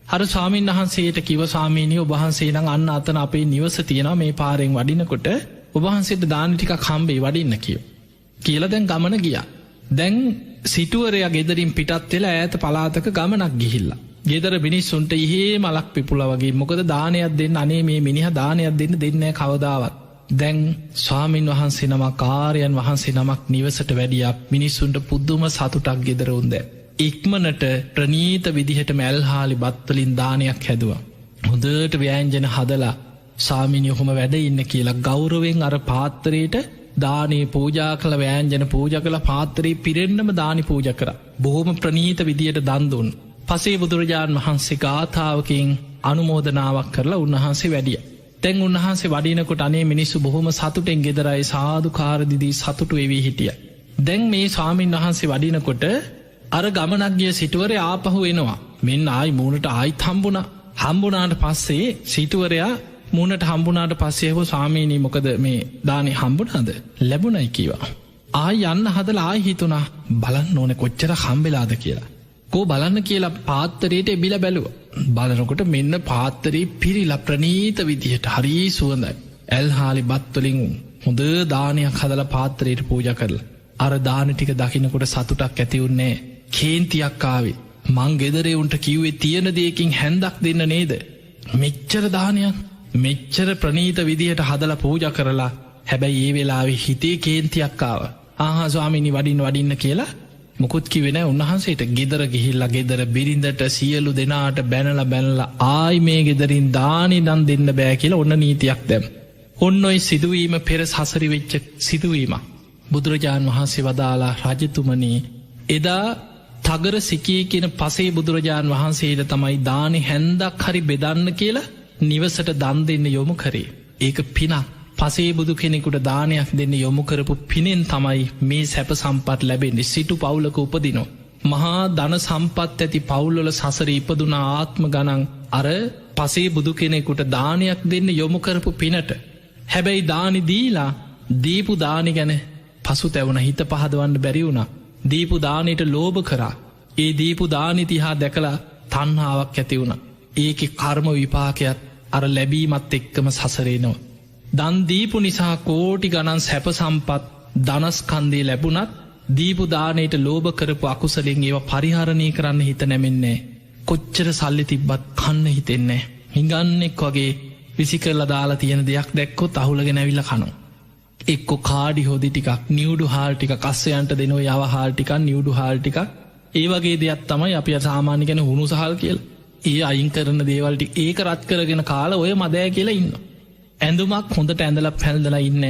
අර ස්වාමීන් වහන්සේට කිව්ව ස්වාමීනි ඔබ වහන්සේ නම් අන්න අතන අපේ නිවස තියෙනවා මේ පාරෙන් වඩිනකොට ඔබ වහන්සේට දාන ටිකක් හම්බෙයි වඩින්න කියලා දැන් ගමන ගියා. දැන් සිටුවරයා ගෙදරින් පිටත් වෙලා ඈත පළාතක ගමනක් ගිහිල්ලා. ගෙදර මිනිස්සුන්ට ඉහේ මලක් පිපුලා වගේ මොකද දානයක් දෙන්න අනේ මේ මිනිහා දානයක් දෙන්න දෙන්නේ නැහැ කවදාවත්. දැන් ස්වාමීන් වහන්සේ නමක් ආර්යයන් වහන්සේ නමක් නිවසට වැඩියා මිනිස්සුන්ට පුදුම සතුටක් ගෙදර උන්ද. ඉක්මනට ප්‍රනීත විදිහට මැල්හාලි බත් වලින් දානයක් හැදුවා. හොඳට ව්‍යංජන හදලා ස්වාමීනි ඔහොම වැඩ ඉන්න කියලා ගෞරවයෙන් අර පාත්‍රයට දානේ පූජා කළ ව්‍යංජන පූජා කළ පාත්‍රේ පිරෙන්නම දානි පූජා කරා. බොහොම ප්‍රනීත විදියට දන් දුන්. පසේ බුදුරජාණන් වහන්සේ ගාථාවකින් අනුමෝදනාවක් කරලා උන්වහන්සේ වැඩිය. තැන් උන්වහන්සේ වඩිනකොට අනේ මිනිස්සු බොහොම සතුටෙන් ගෙදරයි සාධකාරදිදී සතුටු වෙවී හිටිය. දැන් මේ ස්වාමීන් වහන්සේ වඩිනකොට අර ගමනක්ගිය සිටුවරය ආපහු එනවා. මෙන්න ආයි මූුණට ආයිත් හම්බුනාට පස්සේ සිටුවරයා මූුණට හම්බුනාට පස්සේහෝ ස්වාමීනී මොකද මේ දානි හම්බුනාද ලැබුණයි කීවා. ආයි යන්න හදල ආයි හිතුනා බලන්න ඕන කොච්චර හම්බෙලාද කියලා. කෝ බලන්න කියලා පාත්තරයට එබිල බැලුව. බලනකොට මෙන්න පාත්තරී පිරිලා ප්‍රනීත විදිහට හරී සුවඳයි. ඇල්හාලි බත්වලින් හොඳ දානයක් හදල පාත්තරයට පූජ කරල. අර දාන ටික දකිනකොට සතුටක් ඇතිවුන්නේ කේන්තියක් ආවේ. මං ගෙදරේ උන්ට කිව්වේ තියෙන දෙයකින් හැන්දක් දෙන්න නේද. මෙච්චර දානයක් මෙච්චර ප්‍රනීත විදිහට හදල පූජ කරලා හැබැයි ඒ වෙලාවේ හිතේ කේන්තියක්කාව ස්වාමිනි වඩින්න කියලා මුකුත් කිවෙන උන්වහන්සේට ගෙදර ගිහිල්ලා ගෙදර බිරිඳට සියලු දෙනාට බැනල ආයි මේ ගෙදරින් දානි දන් දෙන්න බෑ කියලා ඔන්න නීතියක් දැම්. ඔන්න ඔයි සිදුවීම පෙර සසරි වෙච්ච සිදුවීම. බුදුරජාණන් වහන්සේ වදාලා රජතුමනී එදා තගර සිකී කියන පසේ බුදුරජාණන් වහන්සේට තමයි දානි හැන්දක් හරි බෙදන්න කියලා නිවසට දන් දෙන්න යොමු කරේ. ඒක පිනක්. පසේ බුදු කෙනෙකුට දානයක් දෙන්න යොමු කරපු පිනෙන් තමයි මේ සැප සම්පත් ලැබෙන්නේ. සිටු පවුලක උපදිනෝ. මහා ධන සම්පත් ඇති පවුල්වල සසර ඉපදුනා ආත්ම ගනන් අර පසේ බුදු කෙනෙකුට දානයක් දෙන්න යොමු කරපු පිනට. හැබැයි දානි දීලා දීපු දානි ගැන පසු තැවුණ හිත පහදවන්න බැරි වුණ. දීපු දානයට ලෝභ කරා. ඒ දීපු දානි තිහා දැකලා තන්හාාවක් ඇති වුණ. ඒක කර්ම විපාකයක් අර ලැබීමත් එක්කම සසරේනවා. දන්දීපු නිසා කෝටි ගණන් සැප සම්පත් දනස්කන්දේ ලැබුණත් දීපු දානයට ලෝභ කරපු අකුසලෙන් ඒව පරිහරණය කරන්න හිත නැමෙන්නේ. කොච්චර සල්ලි තිබ්බත් කන්න හිතෙන්නේ. හිඟන්නෙක් වගේ විසි කරලා දාලා තියෙන දෙයක් දැක්කොත් අහුලගෙන ඇවිල්ල කනු. එක්කො කාඩි හොදි ටිකක් නිියවඩු හාල්ටික කස්සයන්ට දෙනෝ යව හාල්ටිකක් නිියවඩු හාල්ටික ඒවගේ දෙයක් තමයි අපි සාමාන්‍යගෙන හුණු සහල් කියල් ඒ අයින් කරන දේවල්ටි ඒක රත් කරගෙන කාල ඔය මදෑ කියලා ඉන්න. ඇඳුමක් හොඳට ඇඳල පැල්දලා ඉන්න.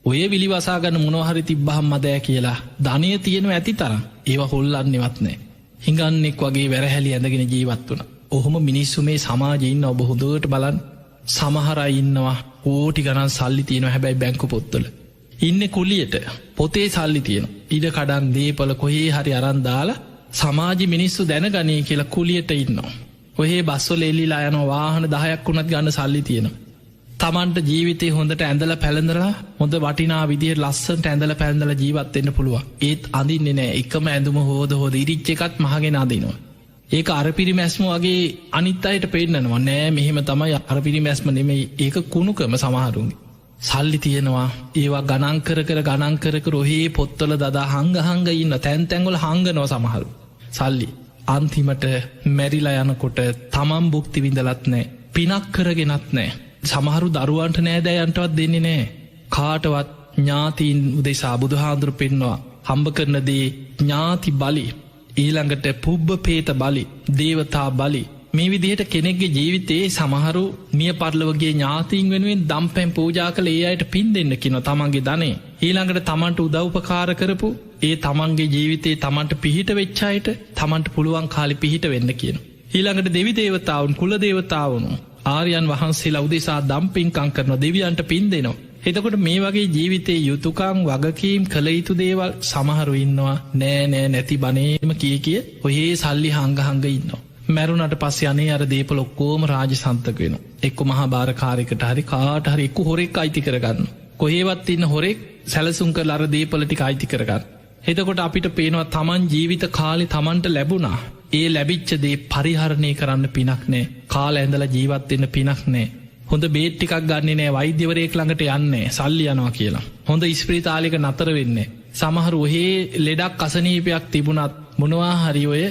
ඔය විලිවසාගන්න මොනොහරි තිබ්බහම් මදෑ කියලා ධනය තියෙනව ඇති තරම් ඒව හොල්ලන්නෙවත්නෑ. හිඟන්නෙක් වගේ වැරහැලි ඇඳගෙන ජීවත් වන. ඔහොම මිනිස්සු මේ සමාජඉන්න ඔබ හොදුවට බලන් සමහරයි ඉන්නවා ඕටි ගණන් සල්ලි තියෙන හැබැයි බැංකු පොත්තල. ඉන්න කුලියට පොතේ සල්ලි තියෙන. ඉඩ කඩන් දේපල කොහේ හරි අරන්දාලා සමාජි මිනිස්සු දැනගනී කියලා කුලියට ඉන්නවා. ඔහේ බස්වල එල්ලිලා යන වාහන 10ක් වුණත් ගන්න සල්ලි තියෙනවා. තමන්ට ජීවිතය හොඳට ඇඳල පැළඳරලා හොඳ වටිනා විදිහ ලස්සට ඇඳල පැළඳල ජීවත්වෙන්න පුළුව. ඒත් අඳින්නේ නෑ එකම ඇඳුම හෝද හෝද ඉරිච්ච එකත් මහගෙන අදිනවා. ඒක අරපිරි මැස්ම වගේ අනිත් අයට පේන්නනවා නෑ මෙහෙම තමයි අරපිරි මැස්ම නෙමයි ඒක කුණුකම සමහරුන්ගේ. සල්ලි තියෙනවා ඒවා ගණංකර රොහේ පොත්තල දදා හංග ඉන්න තැන්තැංගොල හංගනව සමහරු. සල්ලි අන්තිමට මැරිලා යනකොට තමන් බුක්ති විඳලත් නෑ පිනක් කරගෙනත් නෑ. සමහරු දරුවන්ට නෑදෑයන්ටවත් දෙන්නේ නෑ. කාටවත් ඥාතීන් උදෙසා බුදුහාදුර පෙන්වා හම්බ කරනදේ ඥාති බලි ඊළඟට පුබ්බ පේත බලි දේවතා බලි මේ විදිහට කෙනෙක්ගේ ජීවිතයේ සමහරු මිය පරලවගේ ඥාතීන් වෙනුවෙන් දම්පැන් පූජා කළ ඒ අයට පින් දෙන්න කිනො තමන්ගේ ධනේ ඊළඟට තමන්ට උදව්පකාර කරපු ඒ තමන්ගේ ජීවිතයේ තමන්ට පිහිට වෙච්චායට තමන්ට පුළුවන් කාලි පිහිට වෙන්න කියන. ඊළඟට දෙවි දේවතාවුන් කුල දේවතාවුණු ආර්යන් වහන්සේලා උදෙසා දම්පින්කං කරන දෙවියන්ට පින් දෙනවා. එතකොට මේ වගේ ජීවිතයේ යුතුකං වගකීම් කළ යුතු දේවල් සමහරු ඉන්නවා නෑ නැති බනේම කිය ඔහේ සල්ලි හංගහංග ඉන්නවා. මැරුණට පස්සේ අනේ අර දේපල ඔක්කෝම රාජ සන්තක වෙන. එක්ක මහා භාරකාරයකට හරි කාට හරි එක්කු හොරෙක් අයිති කරගන්න. කොහේවත් ඉන්න හොරෙක් සැලසුම් කර අර දේපලටික අයිති කරගන්න. එතකොට අපිට පේනවා තමන් ජීවිත කාලි තමන්ට ලැබුණා. ඒ ලැබිච්චදේ පරිහරණය කරන්න පිනක් නෑ කාල ඇඳල ජීවත්වෙන්න පිනක් නෑ. හොඳ බේට්ටිකක් ගන්නේ නෑ වෛද්‍යවරයෙක් ළඟට යන්නේ සල්ලි යනවා කියලා. හොඳ ඉස්ප්‍රීතාලික නතර වෙන්නේ. සමහරු ඔහේ ලෙඩක් අසනීපයක් තිබුණත් මොනවා හරි ඔය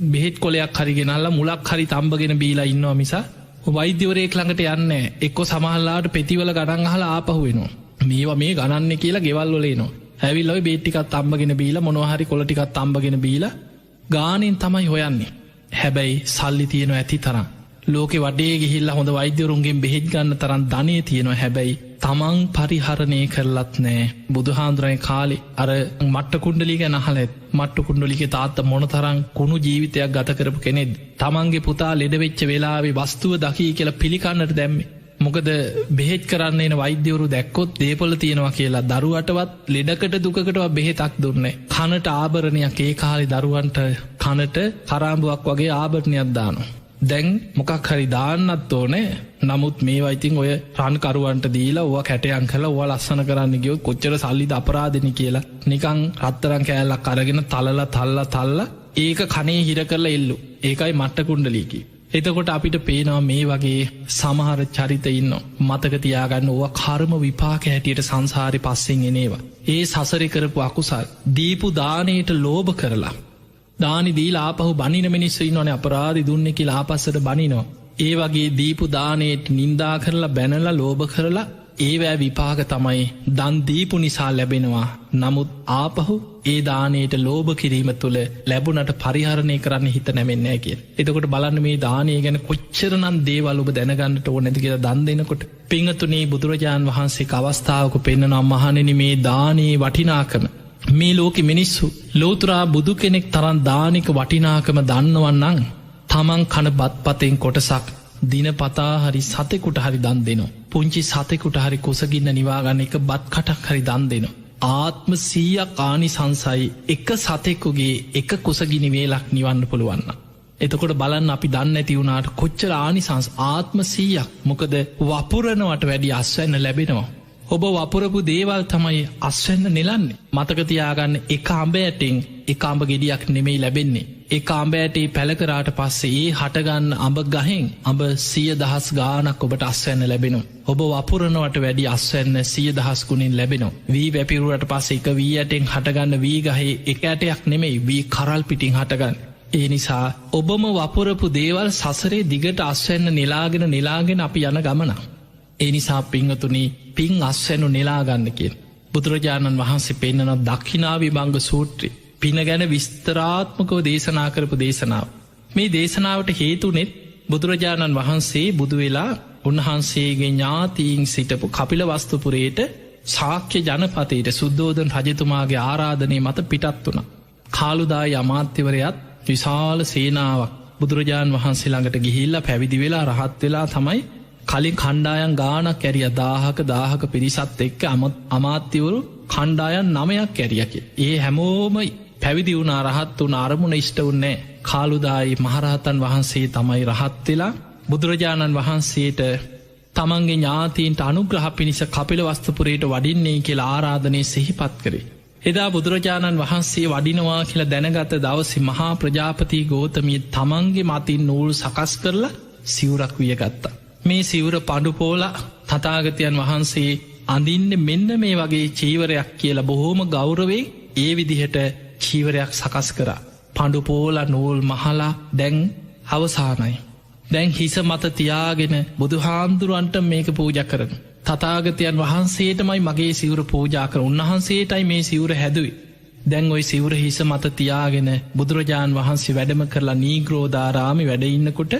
බෙහෙත් කොලයක් හරිගෙනල්ලා මුලක් හරි තම්බගෙන බීලා ඉන්නවා මිසා වෛද්‍යවරයෙක් ළඟට යන්නේ එක්කො සමහල්ලාට පෙතිවල ගණන් අහලා ආපහු වෙනවා. මේවා මේ ගණන්නේ කියලා ගෙවල් වල එනවා. ඇවිල්ලා ඔය බේට්ටිකක් තම්බගෙන බීලා මොනවා හරි කොළ ටිකක් තම්බගෙන බීලා ගානෙන් තමයි හොයන්නේ. හැබැයි සල්ලි තියෙනවා ඇති තරම්. ලෝකෙ වඩේ ගිහිල්ලා හොඳ වෛද්‍යවරුන්ගෙන් බෙහෙත් ගන්න තරම් ධනය තියෙනවා හැබැයි තමන් පරිහරණය කරලත් නෑ. බුදුහාන්දුරයි කාලේ අර මට්ට කුණ්ඩලි ගැන අහලත් මට්ට කුණ්ඩලිගේ තාත්ත මොන තරම් කුණු ජීවිතයක් ගත කරපු කෙනෙක්. තමන්ගේ පුතා ලෙඩවෙච්ච වෙලාවේ වස්තුව දකී කියලා පිළිකන්නට දැම්මේ. මොකද බෙහෙත් කරන්න එන වෛද්‍යවරු දැක්කොත් දේපොල තියෙනවා කියලා දරුවටවත් ලෙඩකට දුකටව බෙහෙතක් දුන්නේ. කනට ආභරණයක් ඒ කාලේ දරුවන්ට කනට කරාම්බුවක් වගේ ආභරණයක් දානවා. දැන් මොකක් හරි දාන්නත් ඕනේ. නමුත් මේවා ඉතින් ඔය රන්කරුවන්ට දීලා ඕවා කැටයන් කළා ඕවා ලස්සන කරන්න ගියොත් කොච්චර සල්ලිද අපරාධෙනි කියලා නිකන් රත්තරන් කෑල්ලක් අරගෙන තලලා ඒක කනේ හිර කරලා එල්ලු. ඒකයි මට්ට කුණ්ඩලීකි. එතකොට අපිට පේනවා මේ වගේ සමහර චරිත ඉන්නවා. මතක තියාගන්න ඕවා කර්ම විපාක හැටියට සංසාරේ පස්සෙන් එනේවා. ඒ සසරේ කරපු අකුසල් දීපු දානයට ලෝභ කරලා දානි දීලා ආපහු බනින මිනිස්සු ඉන්නවනේ අපරාධි දුන්නේ කියලා ආපස්සට බනිනවා. ඒ වගේ දීපු දානයට නින්දා කරලා බැනලා ලෝභ කරලා ඒවැ විපාක තමයි දන් දීපු නිසා ලැබෙනවා. නමුත් ආපහු ඒ දානයට ලෝභ කිරීම තුළ ලැබුණට පරිහරණය කරන්න හිත නැමෙන්නෑ කිය. එතකොට බලන්න මේ දානය ගැන කොච්චරනම් දේවල් ඔබ දැනගන්නට ඕ නැති කියලා දන් දෙනකොට පිංහතුනේ බුදුරජාණන් වහන්සේ අවස්ථාවක පෙන්න්නනම් මහණෙනි මේ දානයේ වටිනාකම. මේ ලෝකෙ මිනිස්සු ලෝතුරා බුදු කෙනෙක් තරන් දානික වටිනාකම දන්නවන්නන් තමන් කන බත් පතෙන් කොටසක් දින පතා හරි සතෙකුට හරි දන් දෙනවා. පුංචි සතෙකුට හරි කුසගින්න නිවාගන්න එක බත් කටක් හරි දන් දෙනවා. ආත්ම 100ක් ආනි සංසයි එක සතෙකුගේ එක කුසගිනි වේලක් නිවන්න පුළුවන්න. එතකොට බලන්න අපි දන්න ඇති වුණට කොච්චර ආනිසංස් ආත්ම 100ක් මොකද වපුරණවට වැඩි අස්වැන්න ලැබෙනවා. ඔබ වපුරපු දේවල් තමයි අස්වැන්න නෙලන්නේ. මතකතියාගන්න එක අඹෑටෙන් එක අඹ ගෙඩියක් නෙමෙයි ලැබෙන්නේ. එක අඹෑටේ පැළකරාට පස්සේ ඒ හටගන්න අඹ ගහෙන් අඹ 100,000 ගානක් ඔබට අස්වැන්න ලැබෙනවා. ඔබ වපුරණවට වැඩි අස්වැන්න 100,000 ගුණින් ලැබෙනවා. වී වැපිරුවට පස්සේ එක වී ඇටෙන් හටගන්න වී ගහේ එක ඇටයක් නෙමෙයි වී කරල් පිටින් හටගන්න. ඒ නිසා ඔබම වපුරපු දේවල් සසරේ දිගට අස්වැන්න නෙලාගෙන අපි යන ගමනා. ඒ නිසා පිංහතුනි පින් අස්වැනු නෙලාගන්න කිය. බුදුරජාණන් වහන්සේ පෙන්න්නන දක්ෂිනාවි බංග සූත්‍රී පින ගැන විස්තරාත්මකව දේශනා කරපු දේශනාව. මේ දේශනාවට හේතුනෙත් බුදුරජාණන් වහන්සේ බුදුවෙලා උන්වහන්සේගේ ඥාතීන් සිටපු කපිල වස්තුපුරයට ශාක්‍ය ජනපතයට සුද්දෝදන රජතුමාගේ ආරාධනය මත පිටත් වුණ. කාලුදායි අමාත්‍යවරයත් විශාල සේනාවක් බුදුරජාණන් වහන්සේ ළඟට ගිහිල්ල පැවිදි වෙලා රහත් වෙලා තමයි කලින් කණ්ඩායන් ගානක් ඇරිය 1000ක පිරිසත් එක්ක අමාත්‍යවරු කණ්ඩායන් 9ක් ඇරියක. ඒ හැමෝම පැවිදි වුණ රහත් වුණ අරමුණ ඉෂ්ට වන්නේ කාලුදායි මහරහතන් වහන්සේ තමයි රහත් වෙලා බුදුරජාණන් වහන්සේට තමන්ගේ ඥාතීන්ට අනුග්‍රහ පිණිස කපිල වස්තුපුරයට වඩින්නේ කියලා ආරාධනය සිහිපත් කරේ. එදා බුදුරජාණන් වහන්සේ වඩිනවා කියලා දැනගත දවසි මහා ප්‍රජාපති ගෝතමිය තමන්ගේ මතින් නූල් සකස් කරලා සිවුරක් වියගත්තා. මේ සිවුර පඩුපෝලා තථාගතයන් වහන්සේ අඳින්න මෙන්න මේ වගේ චීවරයක් කියලා බොහෝම ගෞරවේ ඒ විදිහට චීවරයක් සකස් කරා. පඩුපෝලා නූල් මහලා දැන් අවසානයි. දැන් හිස මත තියාගෙන බුදුහාමුදුරුවන්ට මේක පූජ කරන. තථාගතයන් වහන්සේටමයි මගේ සිවුර පූජා කර උන්වහන්සේටයි මේ සිවුර හැදුවේ. දැන් ඔයි සිවුර හිස මත තියාගෙන බුදුරජාණන් වහන්සේ වැඩම කරලා නීග්‍රෝධාරාමි වැඩඉන්නකොට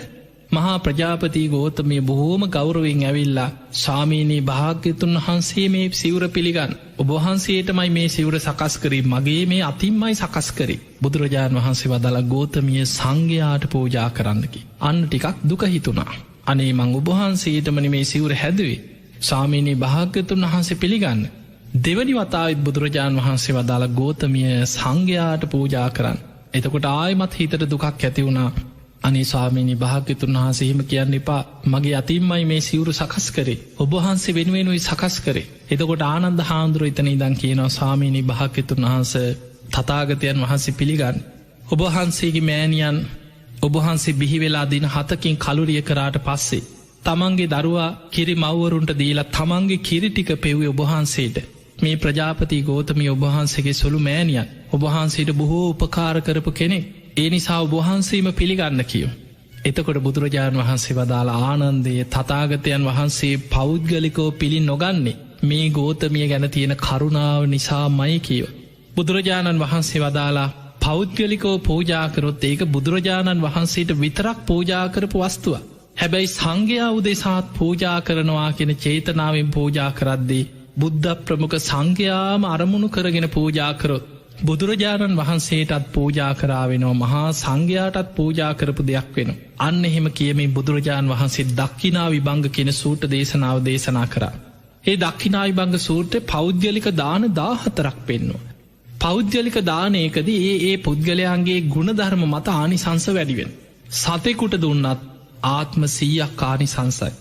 මහා ප්‍රජාපති ගෝතමය බොහෝම ගෞරවෙන් ඇවිල්ලා ස්වාමීනී භාග්‍යතුන් වහන්සේ මේ සිවුර පිළිගන්න. ඔබහන්සේටමයි මේ සිවුර සකස් කරේ මගේ මේ අතින්මයි සකස් කරේ. බුදුරජාණන් වහන්සේ වදලා ගෝතමිය සංඝයාට පූජා කරන්නකි. අන්න ටිකක් දුක හිතුනා. අනේ මං ඔබහන්සේටමනි මේ සිවුර හැදුවේ. ස්වාමීනී භාග්‍යතුන් වහන්සේ පිළිගන්න. දෙවනි වතාවත් බුදුරජාණන් වහන්සේ වදාළ ගෝතමිය සංඝයාට පූජා කරන්න. එතකොට ආයමත් හිතට දුකක් ඇති වුණා. අනේ ස්වාමීනි භාග්‍යතුන් වහන්සේ එහෙම කියන්න එපා. මගේ අතින්මයි මේ සිවුරු සකස් කරේ. ඔබහන්සේ වෙනුවෙනුයි සකස් කරේ. එතකොට ආනන්ද හාමුදුරුවෝ එතන ඉඳන් කියනවා ස්වාමීනි භාග්‍යතුන් වහන්සේ තථාගතයන් වහන්සේ පිළිගන්න. ඔබහන්සේගේ මෑණියන් ඔබහන්සේ බිහි වෙලා දින 7කින් කලුරිය කරාට පස්සේ තමන්ගේ දරුවා කිරි මව්වරුන්ට දීලා තමන්ගේ කිරි ටික පෙව්වේ ඔබහන්සේට. මේ ප්‍රජාපති ගෝතමිය ඔබහන්සේගේ සොළු මෑණියන් ඔබහන්සේට බොහෝ උපකාර කරපු කෙනෙක්. ඒ නිසා ඔබහන්සේම පිළිගන්න කියෝ. එතකොට බුදුරජාණන් වහන්සේ වදාලා ආනන්දය තථාගතයන් වහන්සේ පෞද්ගලිකෝ පිළි නොගන්නේ මේ ගෝතමිය ගැන තියෙන කරුණාව නිසා මයි කියෝ. බුදුරජාණන් වහන්සේ වදාලා පෞද්ගලිකෝ පූජාකරොත් ඒක බුදුරජාණන් වහන්සේට විතරක් පූජාකරපු වස්තුව. හැබැයි සංඝයා උදෙසාත් පූජා කරනවා කියෙන චේතනාවෙන් පූජා කරද්දී බුද්ධ ප්‍රමුඛ සංඝයාම අරමුණු කරගෙන පූජාකරොත් බුදුරජාණන් වහන්සේටත් පූජා කරාවෙනවා මහා සංඝයාටත් පූජා කරපු දෙයක් වෙන. අන්න එහෙම කියමින් බුදුරජාණන් වහන්සේ දක්ඛිනා විභංග කියන සූට්‍ර දේශනාව දේශනා කරා. ඒ දක්ඛිනා විභංග සූත්‍රයේ පෞද්ගලික දාන 14ක් පෙන්වනවා. පෞද්ගලික දානයකදී ඒ පුද්ගලයන්ගේ ගුණධර්ම මත ආනිසංස වැඩි වෙන. සතෙකුට දුන්නත් ආත්ම 100ක් ආනිසංසයි.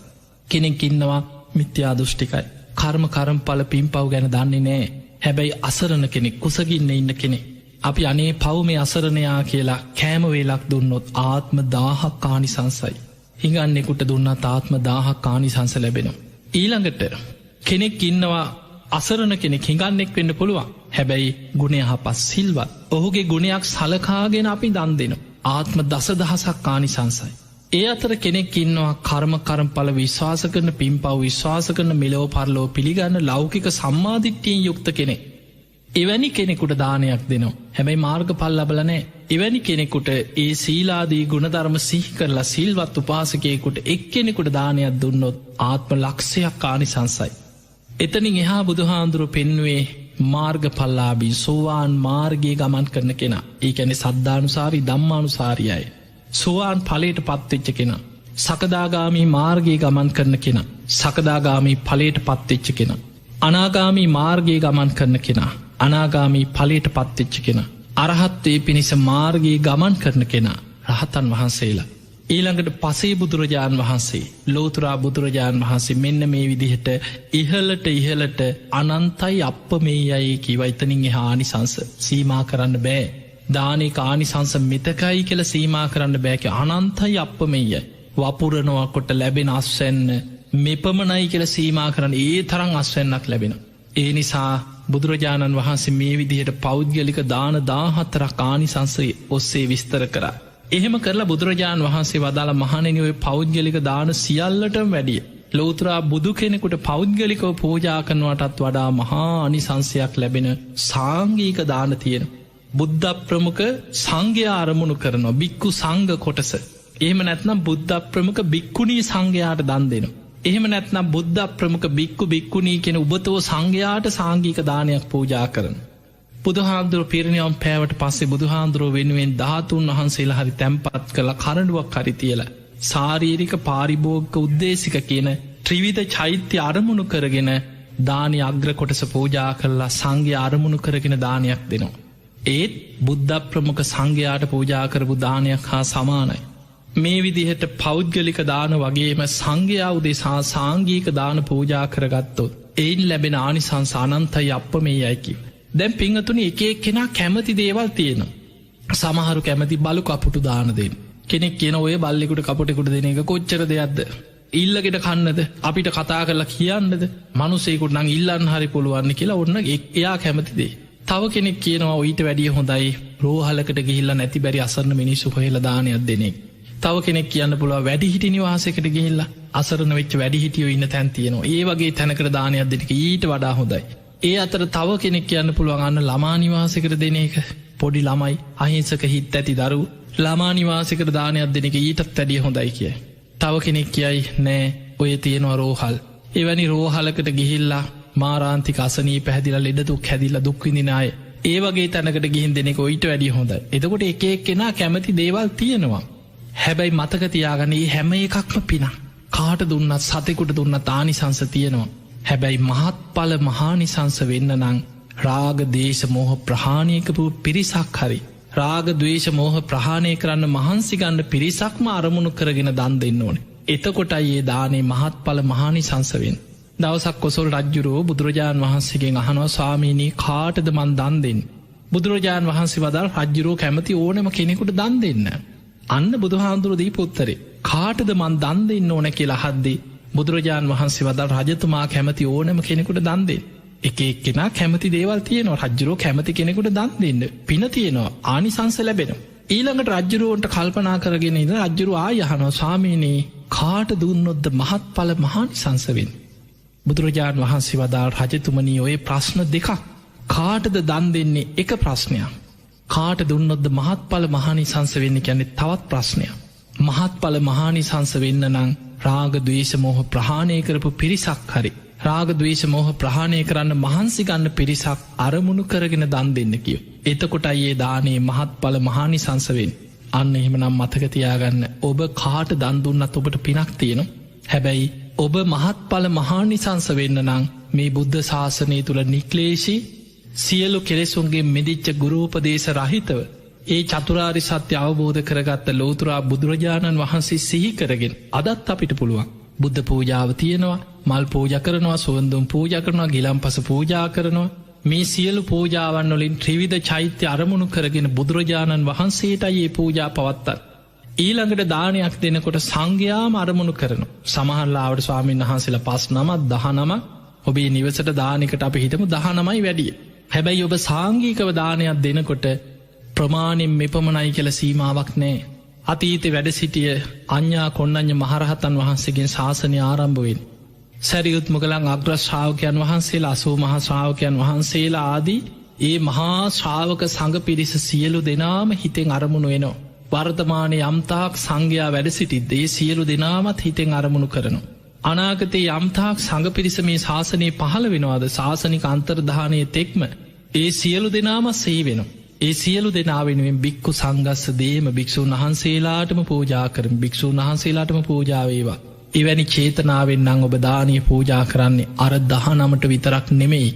කෙනෙක් ඉන්නවා මිත්‍යා දෘෂ්ටිකයි. කර්මඵල පින්පව් ගැන දන්නේ නෑ. හැබැයි අසරණ කෙනෙක් කුසගින්න ඉන්න කෙනෙ. අපි අනේ පව් මේ අසරණයා කියලා කෑමවේලක් දුන්නොත් ආත්ම 1000ක් කානිසංසයි. හිඟන්නෙකුට දුන්නත් ආත්ම 1000ක් කානිසංස ලැබෙනවා. ඊළඟට කෙනෙක් ඉන්නවා අසරණ කෙනෙක් හිඟන්නෙක් වෙන්න පුළුවන්. හැබැයි ගුණය හපස් සිල්වත්. ඔහුගේ ගුණයක් සලකාගෙන අපි දන් දෙන. ආත්ම දසදහසක් ආනිසංසයි. ඒ අතර කෙනෙක් ඉන්නවා කර්මපල විශ්වාස කරන පින්පව් විශ්වාස කරන මෙලෝ පරලෝ පිළිගන්න ලෞකික සම්මාධිට්ටියෙන් යුක්ත කෙනෙක්. එවැනි කෙනෙකුට දානයක් දෙනවා. හැබැයි මාර්ග පල් ලබලනෑ. එවැනි කෙනෙකුට ඒ සීලාදී ගුණධර්ම සිහි කරලා සිල්වත් උපාසකයෙකුට එක් කෙනෙකුට දානයක් දුන්නොත් ආත්ම ලක්ෂයක් ආනිසංසයි. එතනින් එහා බුදුහාන්දුරු පෙන්වේ මාර්ග පල්ලාබී සෝවාන් මාර්ගයේ ගමන් කරන කෙනා. ඒ ඇනෙ සද්ධානුසාරී දම්මානුසාරියයි. සෝවාන් පලේට පත්වෙච්ච කෙනා. සකදාගාමී මාර්ගයේ ගමන් කරන කෙනා. සකදාගාමී පලේට පත්වෙච්ච කෙනා. අනාගාමී මාර්ගයේ ගමන් කරන කෙනා. අනාගාමී පලේට පත්වෙච්ච කෙනා. අරහත්වේ පිණිස මාර්ගයේ ගමන් කරන කෙනා රහතන් වහන්සේලා. ඊළඟට පසේ බුදුරජාණන් වහන්සේ ලෝතුරා බුදුරජාණන් වහන්සේ මෙන්න මේ විදිහට ඉහලට අනන්තයි අප මේ අයි කිවයිතනින් හානිසංස සීමා කරන්න බෑ. දානක ආනිසංස මෙතකයි කියල සීමා කරන්න බෑක අනන්තයි අප මෙයයි. වපුරනවා කොට ලැබෙන අස්වැන්න මෙපමණයි කියල සීමා කරන්න ඒ තරං අස්වැන්නක් ලැබෙන. ඒ නිසා බුදුරජාණන් වහන්සේ මේ විදිහට පෞද්ගලික දාන 14 ආනිසංසය ඔස්සේ විස්තර කරා. එහෙම කරලා බුදුරජාණන් වහන්සේ වදාළ මහණෙනි ඔය පෞද්ගලික දාන සියල්ලටම වැඩිය. ලෝතුරා බුදු කෙනෙකුට පෞද්ගලිකව පූජා කරනවටත් වඩා මහා අනිසංසයක් ලැබෙන සාංගීක දාන තියෙන. බුද්ධ ප්‍රමුඛ සංඝයා අරමුණු කරනවා බික්කු සංඝ කොටස. එහෙම නැත්නම් බුද්ධ ප්‍රමුඛ බික්කුණී සංඝයාට දන් දෙනවා. එහෙම නැත්නම් බුද්ධ ප්‍රමුඛ බික්කු බික්කුණී කියන උබතෝ සංඝයාට සාංගීක දානයක් පූජා කරන. බුදුහාන්දුරුව පිරිනිවම් පෑවට පස්සේ බුදුහාන්දුරුව වෙනුවෙන් 13 වහන්සේලා හරි තැන්පත් කළ කරඩුවක් හරි තියලා සාරීරික පාරිභෝගික උද්දේශික කියන ත්‍රිවිධ චෛත්‍ය අරමුණු කරගෙන දානි අග්‍ර කොටස පූජා කරලා සංඝයා අරමුණු කරගෙන දානයක් දෙනවා. ඒත් බුද්ධ ප්‍රමුඛ සංඝයාට පූජා කරපු දානයක් හා සමානයි. මේ විදිහට පෞද්ගලික දාන වගේම සංඝයා උදෙසා සාංගීක දාන පූජා කරගත්තොත් එයින් ලැබෙන ආනිසංස අනන්තයි අප මේ යැකිව. දැන් පිංහතුනි එක කෙනා කැමති දේවල් තියෙනවා. සමහරු කැමති බලු කපුටු දාන දෙන්න. කෙනෙක් කියන ඔය බල්ලෙකුට කපුටෙකුට දෙන එක කොච්චර දෙයක්ද. ඉල්ලගෙට කන්නද අපිට කතා කරලා කියන්නද මනුසේකුට නං ඉල්ලන්න හරි පුළුවන්න කියලා ඔන්න එයා කැමතිදේ. තව කෙනෙක් කියනවා ඊට වැඩිය හොඳයි රෝහලකට ගිහිල්ල නැති බැරි අසරන මිනිස්සු හොහෙල දානයක් දෙනෙක්. තව කෙනෙක් කියන්න පුළුව වැඩිහිටි නිවාසකට ගිහිල්ල අසරන වෙච්ච වැඩිහිටියෝ ඉන්න තැන් තියෙනවා. ඒ වගේ තැනකට දානයක් දෙනක ඊට වඩා හොඳයි. ඒ අතර තව කෙනෙක් කියන්න පුළුවන්ගන්න ළමානිවාසකට දෙන එක පොඩි ළමයි අහිංසක හිත් ඇති දරු ළමානිවාසකට දානයක් දෙනක ඊටත් වැඩිය හොඳයි කිය. තව කෙනෙක් කියයි නෑ ඔය තියෙනවා රෝහල්. එවැනි රෝහලකට ගිහිල්ලා මාරාන්තික අසනී පැදිල ලෙඩතුක් හැදිල්ල දුක්විදිනාය ඒ වගේ තැනකට ගිහින් දෙනෙක ඔයිට වැඩිය හොඳ. එතකොට එක කෙනා කැමති දේවල් තියෙනවා. හැබැයි මතකතියාගන ඒ හැම එකක්ම පින කාට දුන්නත් සතෙකුට දුන්න තානිසංස තියෙනවා. හැබැයි මහත් පල මහානිසංස වෙන්න නං රාග දේශ මෝහ ප්‍රහාණයකපු පිරිසක් හරි. රාග දවේශ මෝහ ප්‍රහාණය කරන්න මහන්සිගන්න පිරිසක්ම අරමුණු කරගෙන දන් දෙන්න ඕන. එතකොටයි ඒ දානේ මහත් පල මහානිසංසවෙන්. දවසක් කොසොල් රජ්ජුරෝ බුදුරජාණන් වහන්සේගෙන් අහනවා ස්වාමීනී කාටද මන් දන් දෙන්න. බුදුරජාණන් වහන්සේ වදල් රජ්ජුරෝ කැමති ඕනම කෙනෙකුට දන් දෙන්න. අන්න බුදුහාන්දුරු දී පුත්තරේ කාටද මන් දන් දෙන්න ඕන කියලා හද්දී බුදුරජාණන් වහන්සේ වදල් රජතුමා කැමති ඕනම කෙනෙකුට දන්දේ. එක එක්කෙනා කැමති දේවල් තියනවා රජ්ජුරෝ කැමති කෙනෙකුට දන් දෙන්න පින තියෙනවා ආනිසංස ලැබෙන. ඊළඟට රජ්ජුරුවන්ට කල්පනා කරගෙන ඉද රජ්ජුරු ආයහනෝ සාමීනී කාට දුන්නොද්ද මහත් පල මහානිසංසවෙන්. බුදුරජාණන් වහන්සේ වදාල් රජතුමනී ඔය ප්‍රශ්න දෙකක් කාටද දන් දෙන්නේ එක ප්‍රශ්නයක්. කාට දුන්නොද්ද මහත් පල මහානිසංස වෙන්න කියන්නේ තවත් ප්‍රශ්නයක්. මහත් පල මහානිසංස වෙන්න නං රාග දවේශ මෝහ ප්‍රහාණය කරපු පිරිසක් හරි. රාග දවේශ මෝහ ප්‍රහාණය කරන්න මහන්සිගන්න පිරිසක් අරමුණු කරගෙන දන් දෙන්න කියෝ. එතකොටයි ඒ දානේ මහත් පල මහානිසංසවෙන්. අන්න එහෙමනම් මතකතියාගන්න ඔබ කාට දන්දුන්නත් ඔබට පිනක් තියෙනවා. හැබැයි ඔබ මහත් පල මහානිසංස වෙන්න නං මේ බුද්ධ ශාසනය තුළ නික්ලේශී සියලු කෙලෙසුන්ගේ මෙදිච්ච ගුරූපදේශ රහිතව ඒ චතුරාරි සත්‍ය අවබෝධ කරගත්ත ලෝතුරා බුදුරජාණන් වහන්සේ සිහි කරගෙන අදත් අපිට පුළුවන්. බුද්ධ පූජාව තියෙනවා මල් පූජ කරනවා සුවන්දුම් පූජ කරනවා ගිලම් පස පූජා කරනවා මේ සියලු පූජාවන් වලින් ත්‍රිවිධ චෛත්‍ය අරමුණු කරගෙන බුදුරජාණන් වහන්සේටයි ඒ පූජා පවත්තත්. ඊළඟට දානයක් දෙනකොට සංඝයාම අරමුණු කරන සමහල්ලාවට ස්වාමීන් වහන්සේලා 5 නමක් 19 ඔබේ නිවසට දානකට අප හිටමු 19යි වැඩිය. හැබැයි ඔබ සාංගීකව දානයක් දෙනකොට ප්‍රමාණෙන් මෙපමණයි කියල සීමාවක් නෑ. අතීත වැඩ සිටිය අඥා කොන්නඥ මහරහතන් වහන්සේගෙන් ශාසනය ආරම්භුවෙන්. සැරියුත් මොගලන් අග්‍රශ්‍රාවකයන් වහන්සේලා අසූ මහා ශ්‍රාවකයන් වහන්සේලා ආදී ඒ මහා ශ්‍රාවක සඟ පිරිස සියලු දෙනාම හිතෙන් අරමුණු වෙනවා. වර්තමානය යම්තාක් සංඝයා වැඩ සිටිද්ද ඒ සියලු දෙනාමත් හිතෙන් අරමුණු කරනු. අනාගතයේ යම්තාක් සඟ පිරිස මේ ශාසනය පහළ වෙනවාද ශාසනික අන්තර්ධානය තෙක්ම ඒ සියලු දෙනාමත් සෙහි වෙන. ඒ සියලු දෙනා වෙනුවෙන් බික්කු සංගස්ස දේම භික්‍ෂූන් වහන්සේලාටම පූජා කරන භික්‍ෂූන් වහන්සේලාටම පූජාවේවා. එවැනි චේතනාවෙන් නං ඔබ දානය පූජා කරන්නේ අර 19ට විතරක් නෙමෙයි.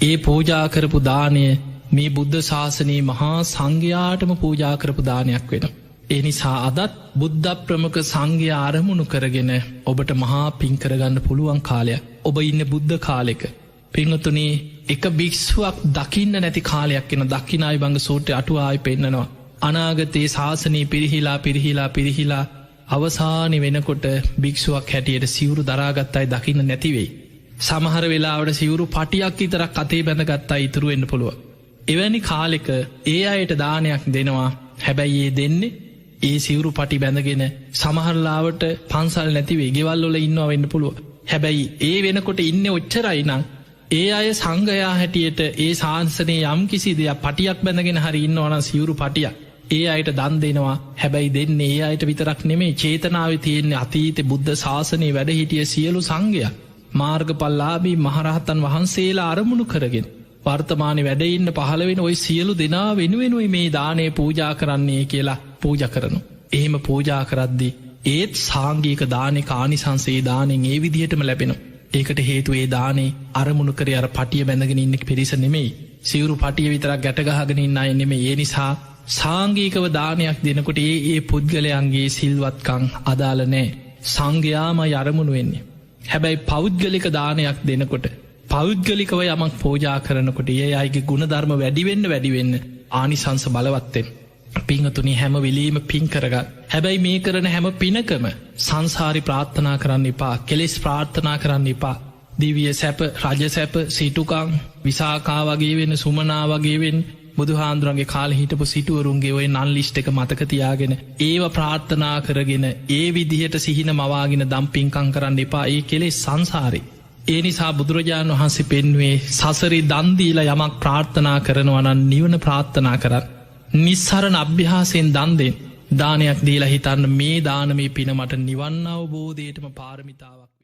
ඒ පූජා කරපු දානය මේ බුද්ධ ශාසනයේ මහා සංඝයාටම පූජා කරපු දානයක් වෙන. ඒ නිසා අදත් බුද්ධ ප්‍රමුඛ සංඝයා අරමුණු කරගෙන ඔබට මහා පින් කරගන්න පුළුවන් කාලයක්. ඔබ ඉන්න බුද්ධ කාලෙක. පිංහතුනේ එක භික්ෂුවක් දකින්න නැති කාලයක් එන දක්කිනායි බංග සූට්‍ර අටුවායි පෙන්න්නනවා. අනාගතයේ ශාසනී පිරිහිලා අවසානි වෙනකොට භික්ෂුවක් හැටියට සිවුරු දරාගත්තයි දකින්න නැතිවෙයි. සමහර වෙලාවට සිවුරු පටියක් ඉතරක් අතේ බැඳගත්තා ඉතුරුවෙන්න පුළුව. එවැනි කාලෙක ඒ අයට දානයක් දෙනවා. හැබැයි ඒ දෙන්නේ ඒ සිවුරු පටි බැඳගෙන සමහරලාවට පන්සල් නැතිවේ ගෙවල්ලොල ඉන්නවා වෙන්න පුළුව. හැබැයි ඒ වෙනකොට ඉන්න ඔච්චරයිනම් ඒ අය සංඝයා හැටියට ඒ සාන්සනය යම් කිසි දෙයක් පටියක් බැඳගෙන හරි ඉන්නවන සිවුරු පටියක් ඒ අයට දන් දෙනවා. හැබැයි දෙන්නේ ඒ අයට විතරක් නෙමේ චේතනාව තියෙන්නේ අතීත බුද්ධ ශාසනය වැඩ හිටිය සියලු සංඝයා මාර්ගපල්ලාබී මහරහතන් වහන්සේලා අරමුණු කරගෙන වර්තමානය වැඩඉන්න පහළවෙන ඔයි සියලු දෙනා වෙනුවෙනුයි මේ දානය පූජා කරන්නේ කියලා පූජ කරනු. එහෙම පූජා කරද්දි ඒත් සාංගීක දානෙ කානිසංසේ දානෙන් ඒ විදිහටම ලැබෙන. ඒකට හේතු ඒ දානේ අරමුණු කර අර පටිය බැඳගෙන ඉන්නෙක් පිරිස නෙමෙයි සිවුරු පටිය විතරක් ගැටගහගෙන ඉන්න අය නෙමේ. ඒ නිසා සාංගීකව දානයක් දෙනකොට ඒ පුද්ගලයන්ගේ සිල්වත්කං අදාල නෑ සංඝයාම අරමුණු වෙන්නේ. හැබැයි පෞද්ගලික දානයක් දෙනකොට පෞද්ගලිකව යමක් පෝජා කරනකොට ඒ අයිගේ ගුණධර්ම වැඩිවෙන්න ආනිසංස බලවත්තෙන්. පිංහතුනි හැම වෙලීම පින් කරගත්. හැබැයි මේ කරන හැම පිනකම සංසාරි ප්‍රාර්ථනා කරන්න එපා කෙලෙස් ප්‍රාර්ථනා කරන්න එපා. දිවිය සැප රජ සැප සිටුකං විසාකා වගේ වෙන සුමනා වගේ වෙන් බුදුහාන්දුරන්ගේ කාල හිටපු සිටුවරුන්ගේ ඔය නල් ලිස්්ට එක මතකතියාගෙන ඒව ප්‍රාර්ථනා කරගෙන ඒ විදිහට සිහින මවාගෙන දම්පින්කං කරන්න එපා ඒ කෙලෙස් සංසාරි. ඒ නිසා බුදුරජාණන් වහන්සේ පෙන්වේ සසරි දන්දීල යමක් ප්‍රාර්ථනා කරනවනන් නිවන ප්‍රාර්ථනා කරන්න. නිස්සරණ අභ්‍යාසයෙන් දන්දෙන් දානයක් දීලා හිතන්න මේ දානමේ පිනමට නිවන්න අවබෝධයටම පාරමිතාවක්.